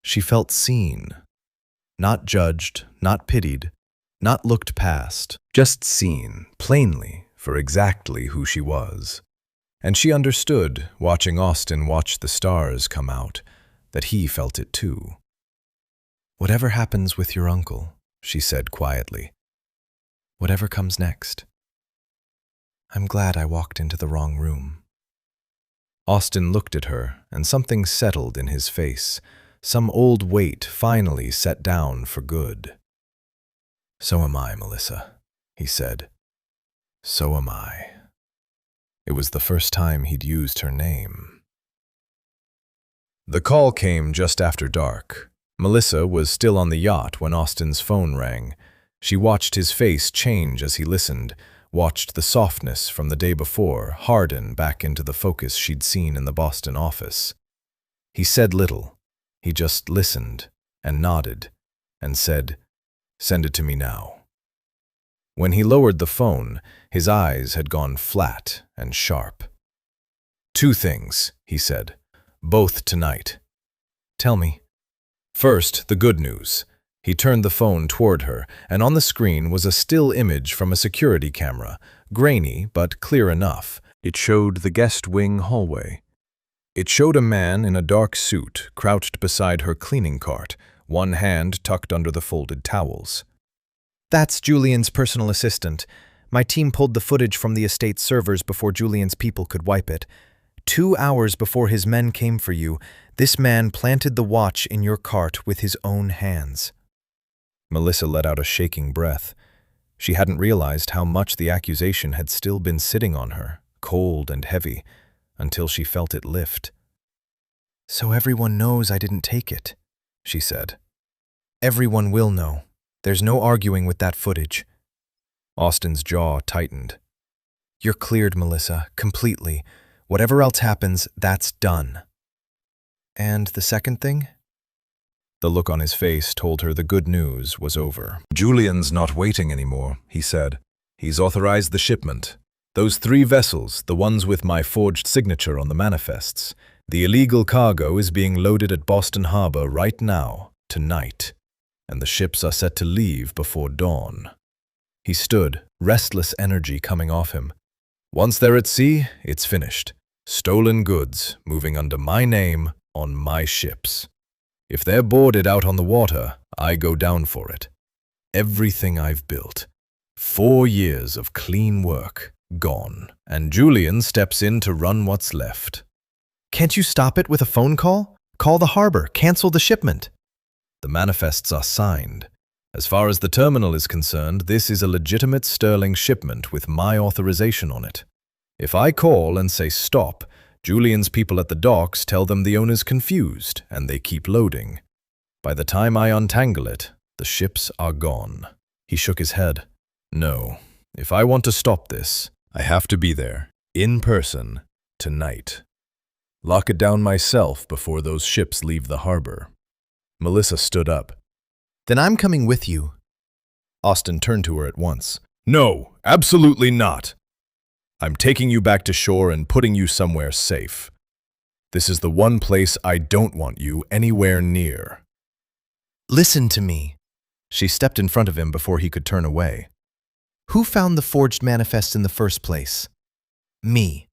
She felt seen. Not judged, not pitied, not looked past, just seen, plainly, for exactly who she was. And she understood, watching Austin watch the stars come out, that he felt it too. "Whatever happens with your uncle," she said quietly, "whatever comes next, I'm glad I walked into the wrong room." Austin looked at her, and something settled in his face. Some old weight finally set down for good. "So am I, Melissa," he said. "So am I." It was the first time he'd used her name. The call came just after dark. Melissa was still on the yacht when Austin's phone rang. She watched his face change as he listened, watched the softness from the day before harden back into the focus she'd seen in the Boston office. He said little. He just listened and nodded and said, "Send it to me now." When he lowered the phone, his eyes had gone flat and sharp. "Two things," he said, "both tonight." "Tell me." "First, the good news." He turned the phone toward her, and on the screen was a still image from a security camera, grainy but clear enough. It showed the guest wing hallway. It showed a man in a dark suit crouched beside her cleaning cart, one hand tucked under the folded towels. That's Julian's personal assistant. My team pulled the footage from the estate servers before Julian's people could wipe it. 2 hours before his men came for you, this man planted the watch in your cart with his own hands. Melissa let out a shaking breath. She hadn't realized how much the accusation had still been sitting on her, cold and heavy, until she felt it lift. "So everyone knows I didn't take it," she said. "Everyone will know. There's no arguing with that footage." Austin's jaw tightened. "You're cleared, Melissa, completely. Whatever else happens, that's done." "And the second thing?" The look on his face told her the good news was over. "Julian's not waiting anymore," he said. "He's authorized the shipment. Those 3 vessels, the ones with my forged signature on the manifests. The illegal cargo is being loaded at Boston Harbor right now, tonight, and the ships are set to leave before dawn." He stood, restless energy coming off him. "Once they're at sea, it's finished. Stolen goods, moving under my name, on my ships. If they're boarded out on the water, I go down for it. Everything I've built. 4 years of clean work, gone. And Julian steps in to run what's left." "Can't you stop it with a phone call? Call the harbor, cancel the shipment." "The manifests are signed. As far as the terminal is concerned, this is a legitimate sterling shipment with my authorization on it. If I call and say stop, Julian's people at the docks tell them the owner's confused, and they keep loading. By the time I untangle it, the ships are gone." He shook his head. "No, if I want to stop this, I have to be there, in person, tonight. Lock it down myself before those ships leave the harbor." Melissa stood up. "Then I'm coming with you." Austin turned to her at once. "No, absolutely not. I'm taking you back to shore and putting you somewhere safe. This is the one place I don't want you anywhere near." "Listen to me." She stepped in front of him before he could turn away. "Who found the forged manifest in the first place? Me.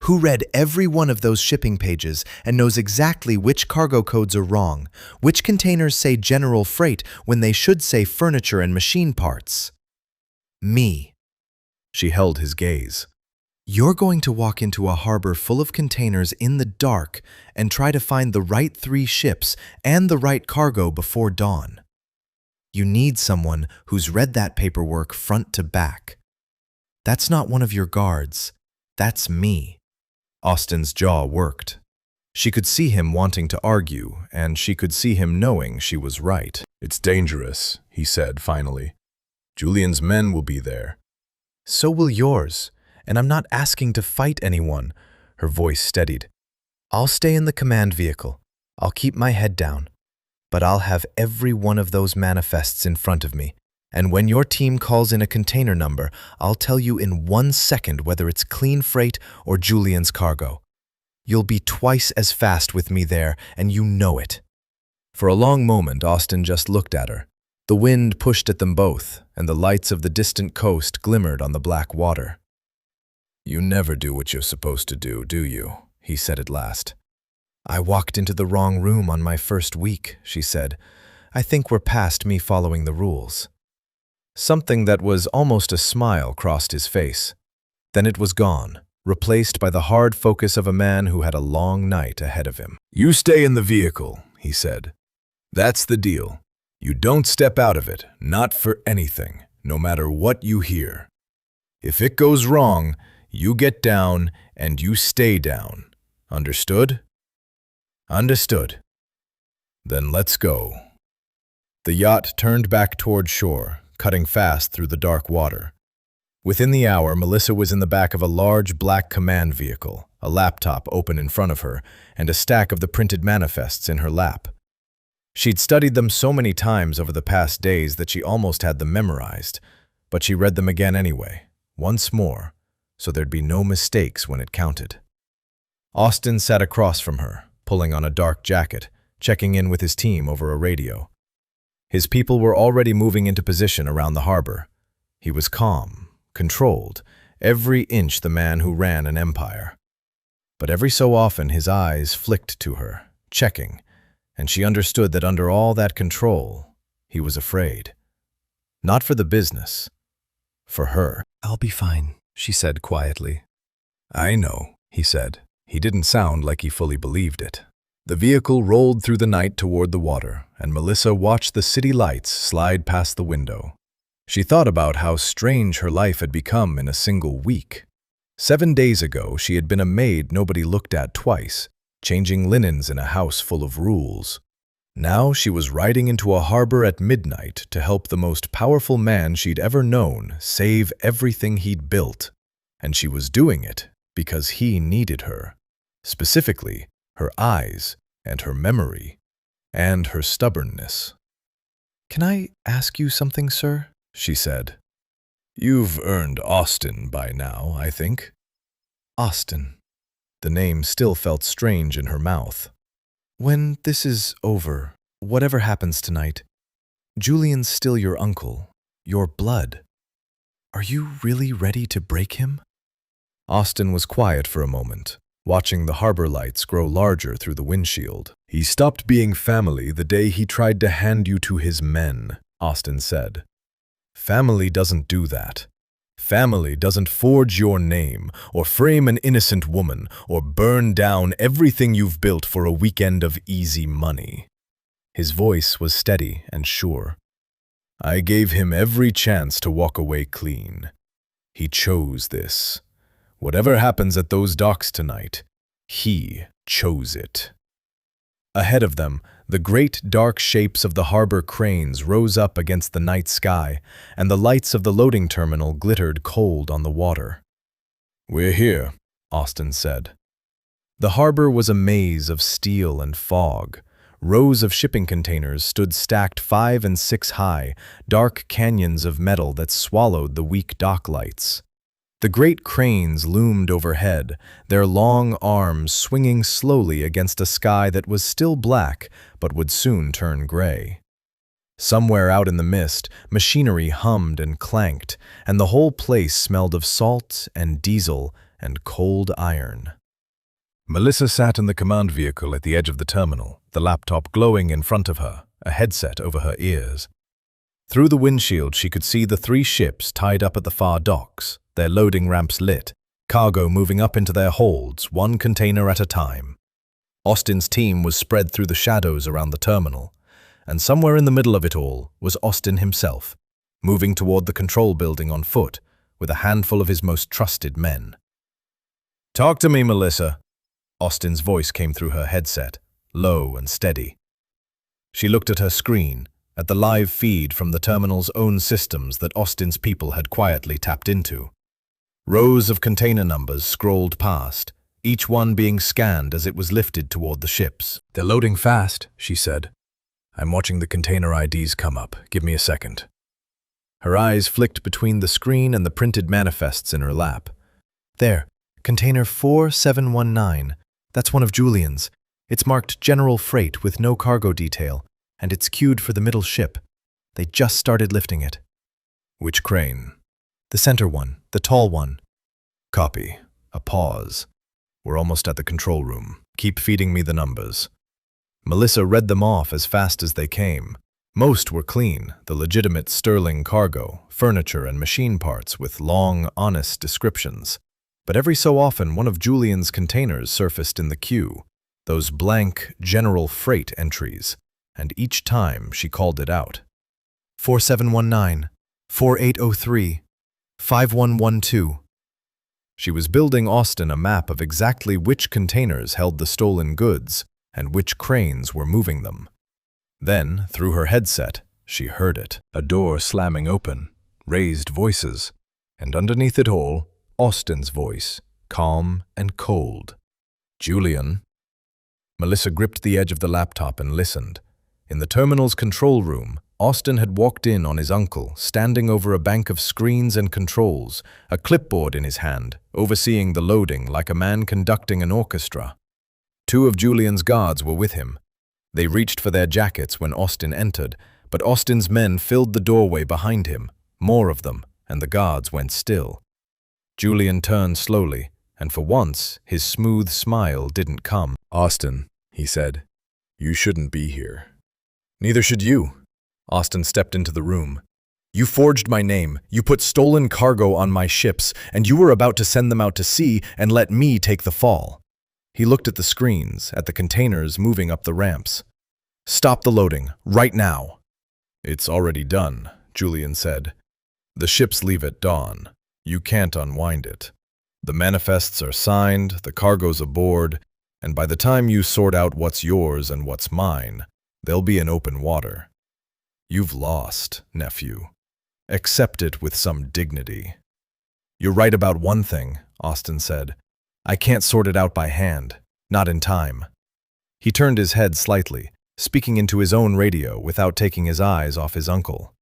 Who read every one of those shipping pages and knows exactly which cargo codes are wrong, which containers say general freight when they should say furniture and machine parts? Me." She held his gaze. "You're going to walk into a harbor full of containers in the dark and try to find the right 3 ships and the right cargo before dawn. You need someone who's read that paperwork front to back. That's not one of your guards. That's me." Austin's jaw worked. She could see him wanting to argue, and she could see him knowing she was right. "It's dangerous," he said finally. "Julian's men will be there." "So will yours, and I'm not asking to fight anyone." Her voice steadied. "I'll stay in the command vehicle. I'll keep my head down. But I'll have every one of those manifests in front of me, and when your team calls in a container number, I'll tell you in 1 second whether it's clean freight or Julian's cargo. You'll be twice as fast with me there, and you know it. For a long moment, Austin just looked at her. The wind pushed at them both, and the lights of the distant coast glimmered on the black water. "You never do what you're supposed to do you?" he said at last. "I walked into the wrong room on my first week," she said. "I think we're past me following the rules." Something that was almost a smile crossed his face. Then it was gone, replaced by the hard focus of a man who had a long night ahead of him. "You stay in the vehicle," he said. "That's the deal. You don't step out of it, not for anything, no matter what you hear. If it goes wrong, you get down and you stay down. Understood?" "Understood." "Then let's go." The yacht turned back toward shore, cutting fast through the dark water. Within the hour, Melissa was in the back of a large black command vehicle, a laptop open in front of her, and a stack of the printed manifests in her lap. She'd studied them so many times over the past days that she almost had them memorized, but she read them again anyway, once more, so there'd be no mistakes when it counted. Austin sat across from her, pulling on a dark jacket, checking in with his team over a radio. His people were already moving into position around the harbor. He was calm, controlled, every inch the man who ran an empire. But every so often his eyes flicked to her, checking, and she understood that under all that control, he was afraid. Not for the business, for her. "I'll be fine," she said quietly. "I know," he said. He didn't sound like he fully believed it. The vehicle rolled through the night toward the water, and Melissa watched the city lights slide past the window. She thought about how strange her life had become in a single week. 7 days ago, she had been a maid nobody looked at twice, changing linens in a house full of rules. Now she was riding into a harbor at midnight to help the most powerful man she'd ever known save everything he'd built. And she was doing it because he needed her. Specifically, her eyes and her memory and her stubbornness. "Can I ask you something, sir?" she said. "You've earned Austin by now, I think." Austin. The name still felt strange in her mouth. "When this is over, whatever happens tonight, Julian's still your uncle, your blood. Are you really ready to break him?" Austin was quiet for a moment, watching the harbor lights grow larger through the windshield. "He stopped being family the day he tried to hand you to his men," Austin said. "Family doesn't do that. Family doesn't forge your name, or frame an innocent woman, or burn down everything you've built for a weekend of easy money." His voice was steady and sure. "I gave him every chance to walk away clean. He chose this. Whatever happens at those docks tonight, he chose it." Ahead of them, the great dark shapes of the harbor cranes rose up against the night sky, and the lights of the loading terminal glittered cold on the water. "We're here," Austin said. The harbor was a maze of steel and fog. Rows of shipping containers stood stacked 5 and 6 high, dark canyons of metal that swallowed the weak dock lights. The great cranes loomed overhead, their long arms swinging slowly against a sky that was still black but would soon turn gray. Somewhere out in the mist, machinery hummed and clanked, and the whole place smelled of salt and diesel and cold iron. Melissa sat in the command vehicle at the edge of the terminal, the laptop glowing in front of her, a headset over her ears. Through the windshield, she could see the 3 ships tied up at the far docks, their loading ramps lit, cargo moving up into their holds, one container at a time. Austin's team was spread through the shadows around the terminal, and somewhere in the middle of it all was Austin himself, moving toward the control building on foot, with a handful of his most trusted men. "Talk to me, Melissa." Austin's voice came through her headset, low and steady. She looked at her screen, at the live feed from the terminal's own systems that Austin's people had quietly tapped into. Rows of container numbers scrolled past, each one being scanned as it was lifted toward the ships. "They're loading fast," she said. "I'm watching the container IDs come up. Give me a second." Her eyes flicked between the screen and the printed manifests in her lap. "There, container 4719. That's one of Julian's. It's marked general freight with no cargo detail. and it's queued for the middle ship. They just started lifting it. Which crane? The center one, the tall one. Copy. A pause. We're almost at the control room. Keep feeding me the numbers. Melissa read them off as fast as they came. Most were clean, the legitimate sterling cargo, furniture and machine parts with long, honest descriptions. But every so often one of Julian's containers surfaced in the queue, those blank general freight entries, and each time she called it out. 4719, 4803, 5112. She was building Austin a map of exactly which containers held the stolen goods and which cranes were moving them. Then, through her headset, she heard it. A door slamming open, raised voices, and underneath it all, Austin's voice, calm and cold. Julian. Melissa gripped the edge of the laptop and listened. In the terminal's control room, Austin had walked in on his uncle, standing over a bank of screens and controls, a clipboard in his hand, overseeing the loading like a man conducting an orchestra. Two of Julian's guards were with him. They reached for their jackets when Austin entered, but Austin's men filled the doorway behind him, more of them, and the guards went still. Julian turned slowly, and for once, his smooth smile didn't come. "Austin," he said, "you shouldn't be here." "Neither should you." Austin stepped into the room. "You forged my name, you put stolen cargo on my ships, and you were about to send them out to sea and let me take the fall." He looked at the screens, at the containers moving up the ramps. "Stop the loading, right now." "It's already done," Julian said. "The ships leave at dawn. You can't unwind it. The manifests are signed, the cargo's aboard, and by the time you sort out what's yours and what's mine, they'll be in open water. You've lost, nephew. Accept it with some dignity." "You're right about one thing," Austin said. "I can't sort it out by hand, not in time." He turned his head slightly, speaking into his own radio without taking his eyes off his uncle.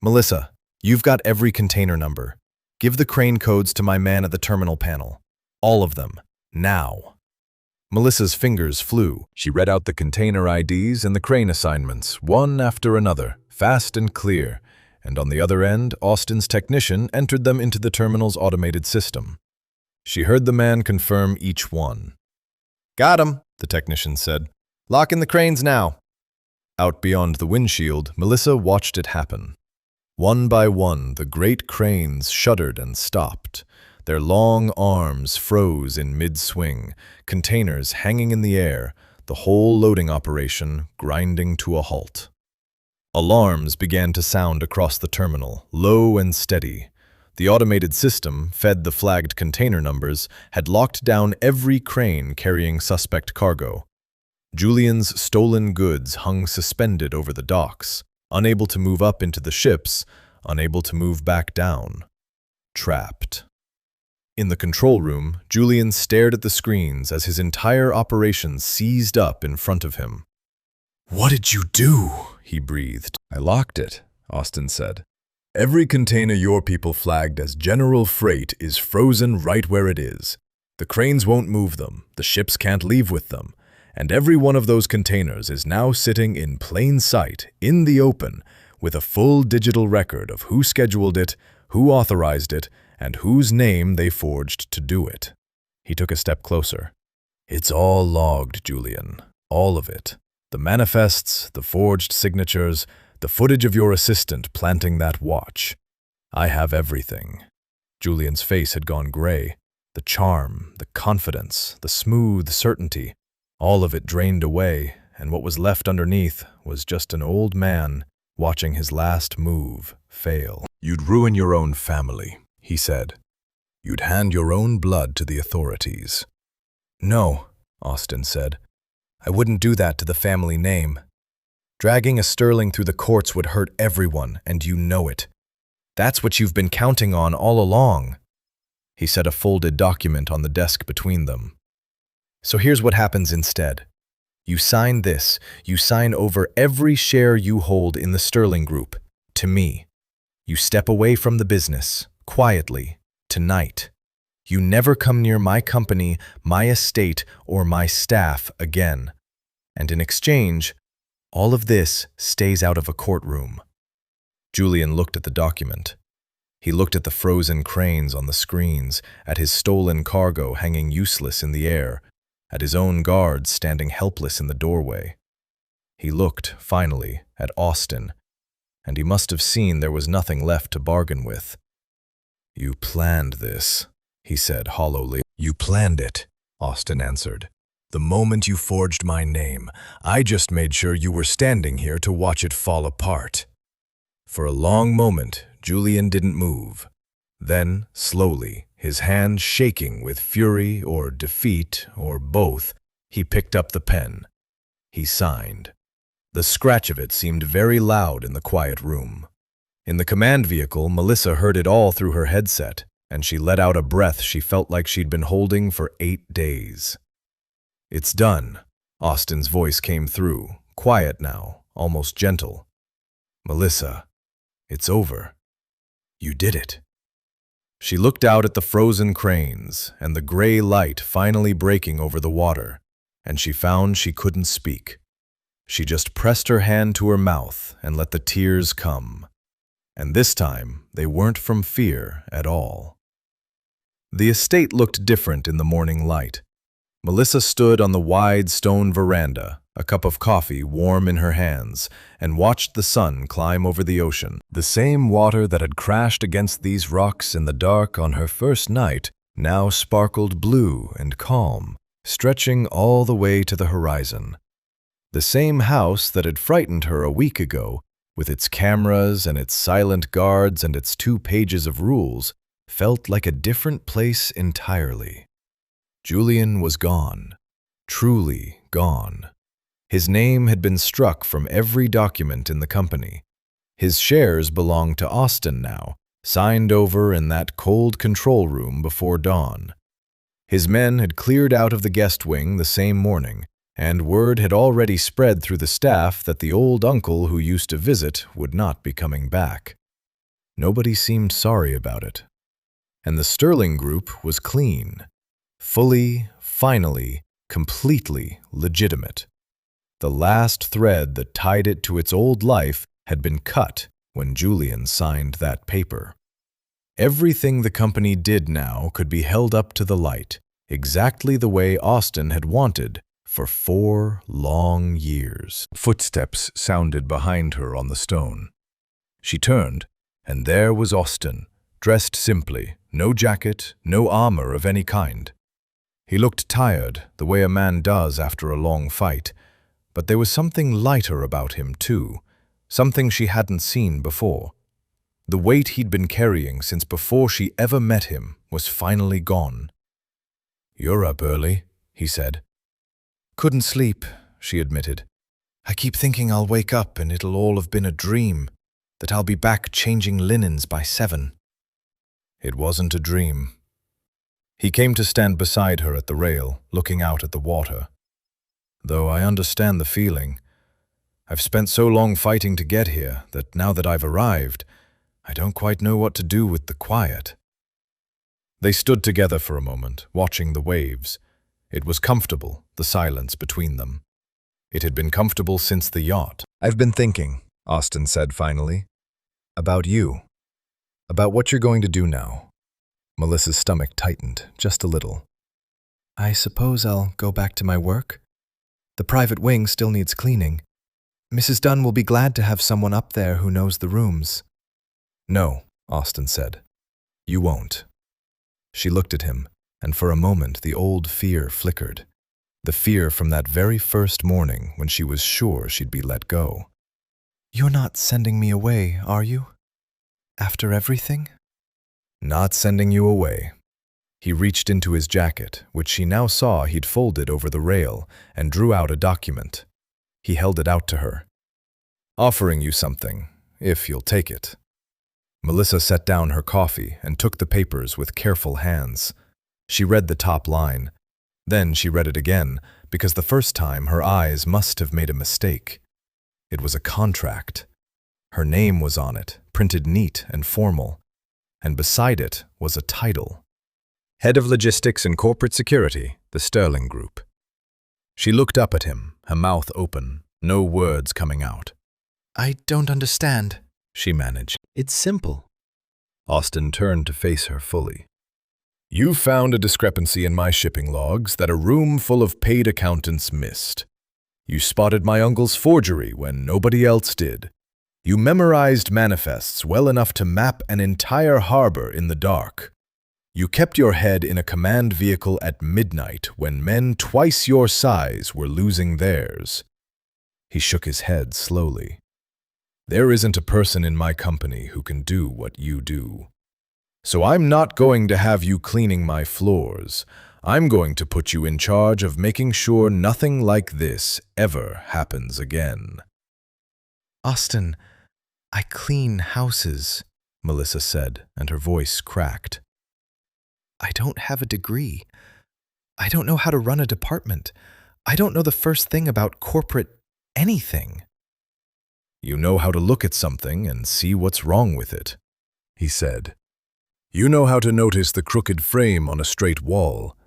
"Melissa, you've got every container number. Give the crane codes to my man at the terminal panel. All of them, now." Melissa's fingers flew. She read out the container IDs and the crane assignments, one after another, fast and clear, and on the other end, Austin's technician entered them into the terminal's automated system. She heard the man confirm each one. "Got 'em," the technician said. "Lock in the cranes now." Out beyond the windshield, Melissa watched it happen. One by one, the great cranes shuddered and stopped. Their long arms froze in mid-swing, containers hanging in the air, the whole loading operation grinding to a halt. Alarms began to sound across the terminal, low and steady. The automated system, fed the flagged container numbers, had locked down every crane carrying suspect cargo. Julian's stolen goods hung suspended over the docks, unable to move up into the ships, unable to move back down. Trapped. In the control room, Julian stared at the screens as his entire operation seized up in front of him. "What did you do?" he breathed. "I locked it," Austin said. "Every container your people flagged as general freight is frozen right where it is. The cranes won't move them, the ships can't leave with them, and every one of those containers is now sitting in plain sight, in the open, with a full digital record of who scheduled it, who authorized it, and whose name they forged to do it." He took a step closer. "It's all logged, Julian. All of it. The manifests, the forged signatures, the footage of your assistant planting that watch. I have everything." Julian's face had gone gray. The charm, the confidence, the smooth certainty, all of it drained away, and what was left underneath was just an old man watching his last move fail. "You'd ruin your own family," he said. "You'd hand your own blood to the authorities." "No," Austin said. "I wouldn't do that to the family name. Dragging a sterling through the courts would hurt everyone, and you know it. That's what you've been counting on all along." He set a folded document on the desk between them. "So here's what happens instead. You sign this. You sign over every share you hold in the Sterling Group, to me. You step away from the business, quietly, tonight. You never come near my company, my estate, or my staff again. And in exchange, All of this stays out of a courtroom. Julian looked at the document. He looked at the frozen cranes on the screens, at his stolen cargo hanging useless in the air, at his own guards standing helpless in the doorway. He looked, finally, at Austin, and he must have seen there was nothing left to bargain with. "You planned this," he said hollowly. "You planned it," Austin answered. "The moment you forged my name, I just made sure you were standing here to watch it fall apart." For a long moment, Julian didn't move. Then, slowly, his hand shaking with fury or defeat or both, he picked up the pen. He signed. The scratch of it seemed very loud in the quiet room. In the command vehicle, Melissa heard it all through her headset, and she let out a breath she felt like she'd been holding for 8 days. "It's done," Austin's voice came through, quiet now, almost gentle. "Melissa, it's over. You did it." She looked out at the frozen cranes and the gray light finally breaking over the water, and she found she couldn't speak. She just pressed her hand to her mouth and let the tears come. And this time, they weren't from fear at all. The estate looked different in the morning light. Melissa stood on the wide stone veranda, a cup of coffee warm in her hands, and watched the sun climb over the ocean. The same water that had crashed against these rocks in the dark on her first night now sparkled blue and calm, stretching all the way to the horizon. The same house that had frightened her a week ago, with its cameras and its silent guards and its 2 pages of rules, felt like a different place entirely. Julian was gone, truly gone. His name had been struck from every document in the company. His shares belonged to Austin now, signed over in that cold control room before dawn. His men had cleared out of the guest wing the same morning, and word had already spread through the staff that the old uncle who used to visit would not be coming back. Nobody seemed sorry about it. And the Sterling Group was clean, fully, finally, completely legitimate. The last thread that tied it to its old life had been cut when Julian signed that paper. Everything the company did now could be held up to the light, exactly the way Austin had wanted for 4 long years. Footsteps sounded behind her on the stone. She turned, and there was Austin, dressed simply, no jacket, no armor of any kind. He looked tired, the way a man does after a long fight, but there was something lighter about him too, something she hadn't seen before. The weight he'd been carrying since before she ever met him was finally gone. "You're up early," he said. "Couldn't sleep," she admitted. "I keep thinking I'll wake up and it'll all have been a dream, that I'll be back changing linens by 7. It wasn't a dream. He came to stand beside her at the rail, looking out at the water. "Though I understand the feeling. I've spent so long fighting to get here that now that I've arrived, I don't quite know what to do with the quiet." They stood together for a moment, watching the waves. It was comfortable, the silence between them. It had been comfortable since the yacht. "I've been thinking," Austin said finally, "about you. About what you're going to do now." Melissa's stomach tightened, just a little. "I suppose I'll go back to my work. The private wing still needs cleaning. Mrs. Dunn will be glad to have someone up there who knows the rooms." "No," Austin said. "You won't." She looked at him, and for a moment the old fear flickered. The fear from that very first morning when she was sure she'd be let go. "You're not sending me away, are you? After everything?" "Not sending you away." He reached into his jacket, which she now saw he'd folded over the rail, and drew out a document. He held it out to her. "Offering you something, if you'll take it." Melissa set down her coffee and took the papers with careful hands. She read the top line. Then she read it again, because the first time her eyes must have made a mistake. It was a contract. Her name was on it, printed neat and formal, and beside it was a title. Head of Logistics and Corporate Security, the Sterling Group. She looked up at him, her mouth open, no words coming out. I don't understand, She managed. It's simple. Austin turned to face her fully. You found a discrepancy in my shipping logs that a room full of paid accountants missed. You spotted my uncle's forgery when nobody else did. You memorized manifests well enough to map an entire harbor in the dark. You kept your head in a command vehicle at midnight when men twice your size were losing theirs. He shook his head slowly. There isn't a person in my company who can do what you do. So I'm not going to have you cleaning my floors. I'm going to put you in charge of making sure nothing like this ever happens again. Austin, I clean houses, Melissa said, and her voice cracked. I don't have a degree. I don't know how to run a department. I don't know the first thing about corporate anything. You know how to look at something and see what's wrong with it, he said. You know how to notice the crooked frame on a straight wall.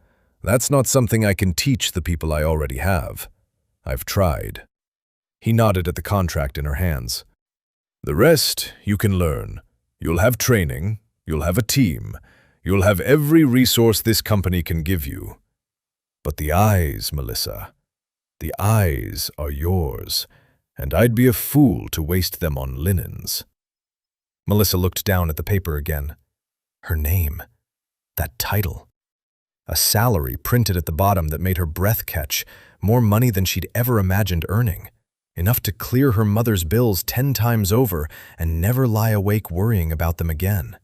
That's not something I can teach the people I already have. I've tried. He nodded at the contract in her hands. The rest you can learn. You'll have training. You'll have a team. You'll have every resource this company can give you. But the eyes, Melissa, the eyes are yours, and I'd be a fool to waste them on linens. Melissa looked down at the paper again. Her name, that title. A salary printed at the bottom that made her breath catch, more money than she'd ever imagined earning. Enough to clear her mother's bills 10 times over and never lie awake worrying about them again.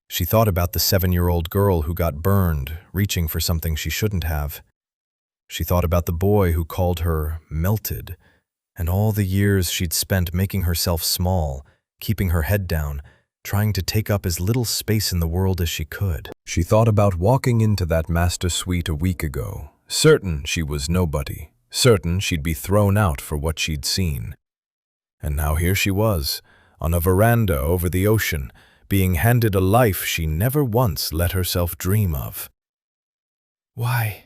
She thought about the 7-year-old girl who got burned, reaching for something she shouldn't have. She thought about the boy who called her melted, and all the years she'd spent making herself small, keeping her head down, trying to take up as little space in the world as she could. She thought about walking into that master suite a week ago, certain she was nobody, certain she'd be thrown out for what she'd seen. And now here she was, on a veranda over the ocean, being handed a life she never once let herself dream of. Why?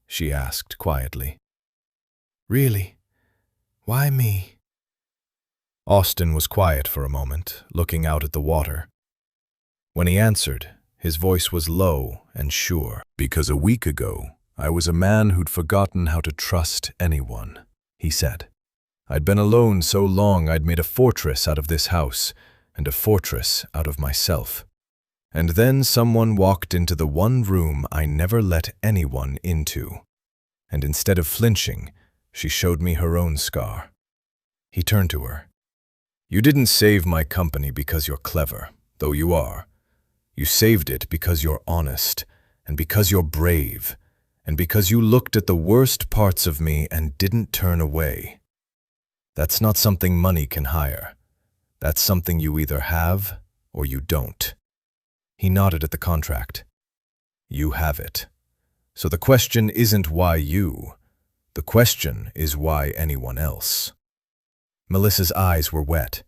She asked quietly. Really? Why me? Austin was quiet for a moment, looking out at the water. When he answered, his voice was low and sure. Because a week ago, I was a man who'd forgotten how to trust anyone, he said. I'd been alone so long I'd made a fortress out of this house, and a fortress out of myself. And then someone walked into the one room I never let anyone into. And instead of flinching, she showed me her own scar. He turned to her. You didn't save my company because you're clever, though you are. You saved it because you're honest, and because you're brave, and because you looked at the worst parts of me and didn't turn away. That's not something money can hire. That's something you either have or you don't. He nodded at the contract. You have it. So the question isn't why you. The question is why anyone else. Melissa's eyes were wet.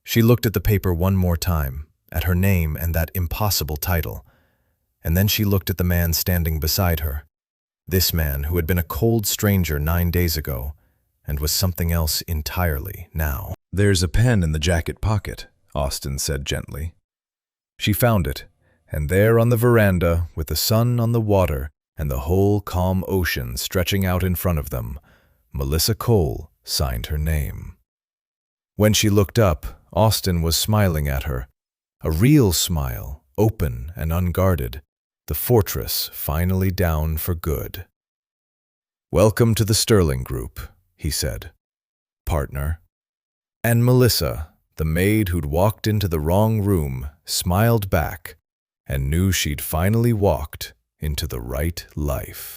She looked at the paper one more time, at her name and that impossible title, and then she looked at the man standing beside her. This man who had been a cold stranger 9 days ago, and was something else entirely now. There's a pen in the jacket pocket, Austin said gently. She found it, and there on the veranda, with the sun on the water and the whole calm ocean stretching out in front of them, Melissa Cole signed her name. When she looked up, Austin was smiling at her, a real smile, open and unguarded, the fortress finally down for good. Welcome to the Sterling Group, he said. Partner. And Melissa, the maid who'd walked into the wrong room, smiled back and knew she'd finally walked into the right life.